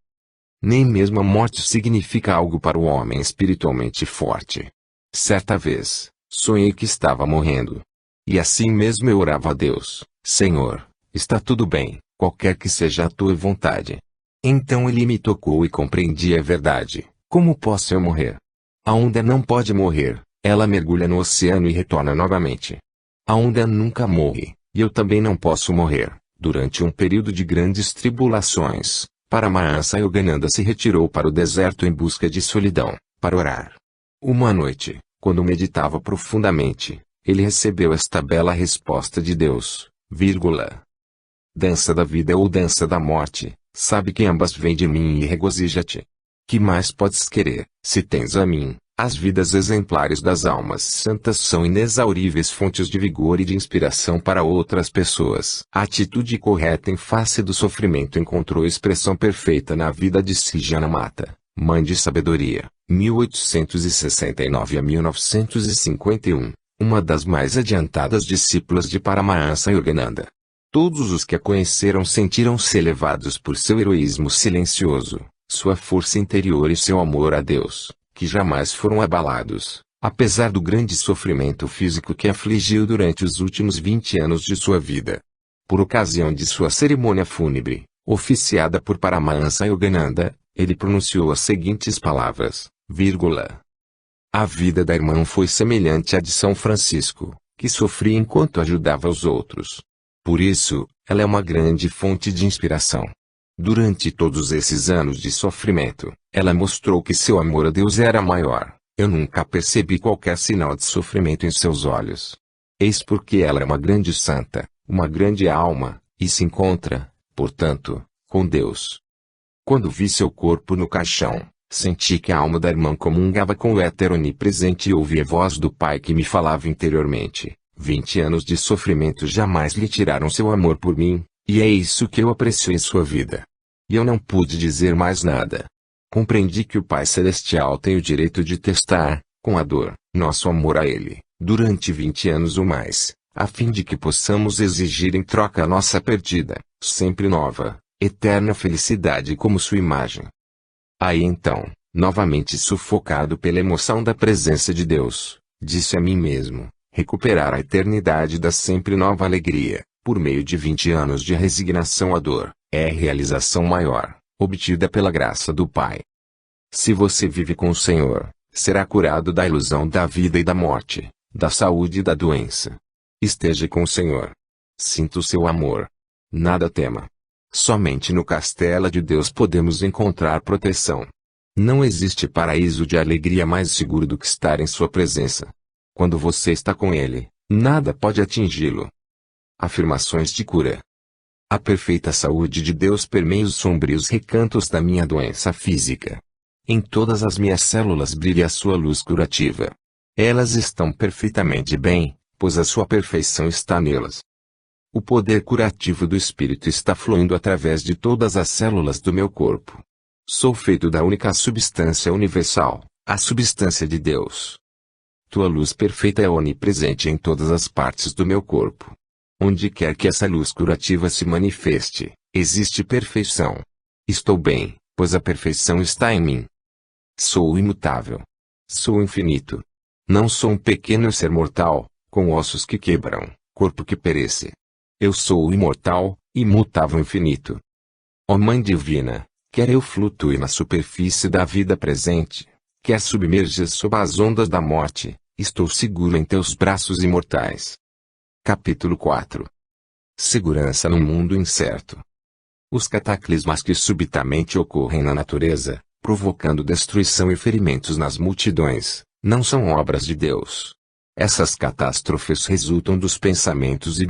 Nem mesmo a morte significa algo para o homem espiritualmente forte. Certa vez, sonhei que estava morrendo. E assim mesmo eu orava a Deus: Senhor, está tudo bem, qualquer que seja a tua vontade. Então ele me tocou e compreendi a verdade. Como posso eu morrer? A onda não pode morrer, ela mergulha no oceano e retorna novamente. A onda nunca morre, e eu também não posso morrer. Durante um período de grandes tribulações, Paramahansa Yogananda se retirou para o deserto em busca de solidão, para orar. Uma noite, quando meditava profundamente, ele recebeu esta bela resposta de Deus, vírgula. Dança da vida ou dança da morte, sabe que ambas vêm de mim e regozija-te. Que mais podes querer, se tens a mim? As vidas exemplares das almas santas são inexauríveis fontes de vigor e de inspiração para outras pessoas. A atitude correta em face do sofrimento encontrou expressão perfeita na vida de Srijana Mata, mãe de sabedoria, 1869 a 1951, uma das mais adiantadas discípulas de Paramahansa Yogananda. Todos os que a conheceram sentiram-se elevados por seu heroísmo silencioso, sua força interior e seu amor a Deus, que jamais foram abalados, apesar do grande sofrimento físico que afligiu durante os últimos 20 anos de sua vida. Por ocasião de sua cerimônia fúnebre, oficiada por Paramahansa Yogananda, ele pronunciou as seguintes palavras, vírgula. A vida da irmã foi semelhante à de São Francisco, que sofria enquanto ajudava os outros. Por isso, ela é uma grande fonte de inspiração. Durante todos esses anos de sofrimento, ela mostrou que seu amor a Deus era maior. Eu nunca percebi qualquer sinal de sofrimento em seus olhos. Eis porque ela é uma grande santa, uma grande alma, e se encontra, portanto, com Deus. Quando vi seu corpo no caixão, senti que a alma da irmã comungava com o éter onipresente e ouvi a voz do Pai que me falava interiormente. 20 anos de sofrimento jamais lhe tiraram seu amor por mim, e é isso que eu aprecio em sua vida. E eu não pude dizer mais nada. Compreendi que o Pai Celestial tem o direito de testar, com a dor, nosso amor a Ele, durante 20 anos ou mais, a fim de que possamos exigir em troca a nossa perdida, sempre nova, eterna felicidade como sua imagem. Aí então, novamente sufocado pela emoção da presença de Deus, disse a mim mesmo, recuperar a eternidade da sempre nova alegria, por meio de 20 anos de resignação à dor, é a realização maior, obtida pela graça do Pai. Se você vive com o Senhor, será curado da ilusão da vida e da morte, da saúde e da doença. Esteja com o Senhor. Sinta o seu amor. Nada tema. Somente no castelo de Deus podemos encontrar proteção. Não existe paraíso de alegria mais seguro do que estar em sua presença. Quando você está com Ele, nada pode atingi-lo. Afirmações de cura. A perfeita saúde de Deus permeia os sombrios recantos da minha doença física. Em todas as minhas células brilha a sua luz curativa. Elas estão perfeitamente bem, pois a sua perfeição está nelas. O poder curativo do Espírito está fluindo através de todas as células do meu corpo. Sou feito da única substância universal, a substância de Deus. Tua luz perfeita é onipresente em todas as partes do meu corpo. Onde quer que essa luz curativa se manifeste, existe perfeição. Estou bem, pois a perfeição está em mim. Sou imutável. Sou infinito. Não sou um pequeno ser mortal, com ossos que quebram, corpo que perece. Eu sou imortal, imutável infinito. Ó Mãe Divina, quer eu flutue na superfície da vida presente, Quer submerges sob as ondas da morte, estou seguro em teus braços imortais. Capítulo 4. Segurança num mundo incerto. Os cataclismas que subitamente ocorrem na natureza, provocando destruição e ferimentos nas multidões, não são obras de Deus. Essas catástrofes resultam dos pensamentos e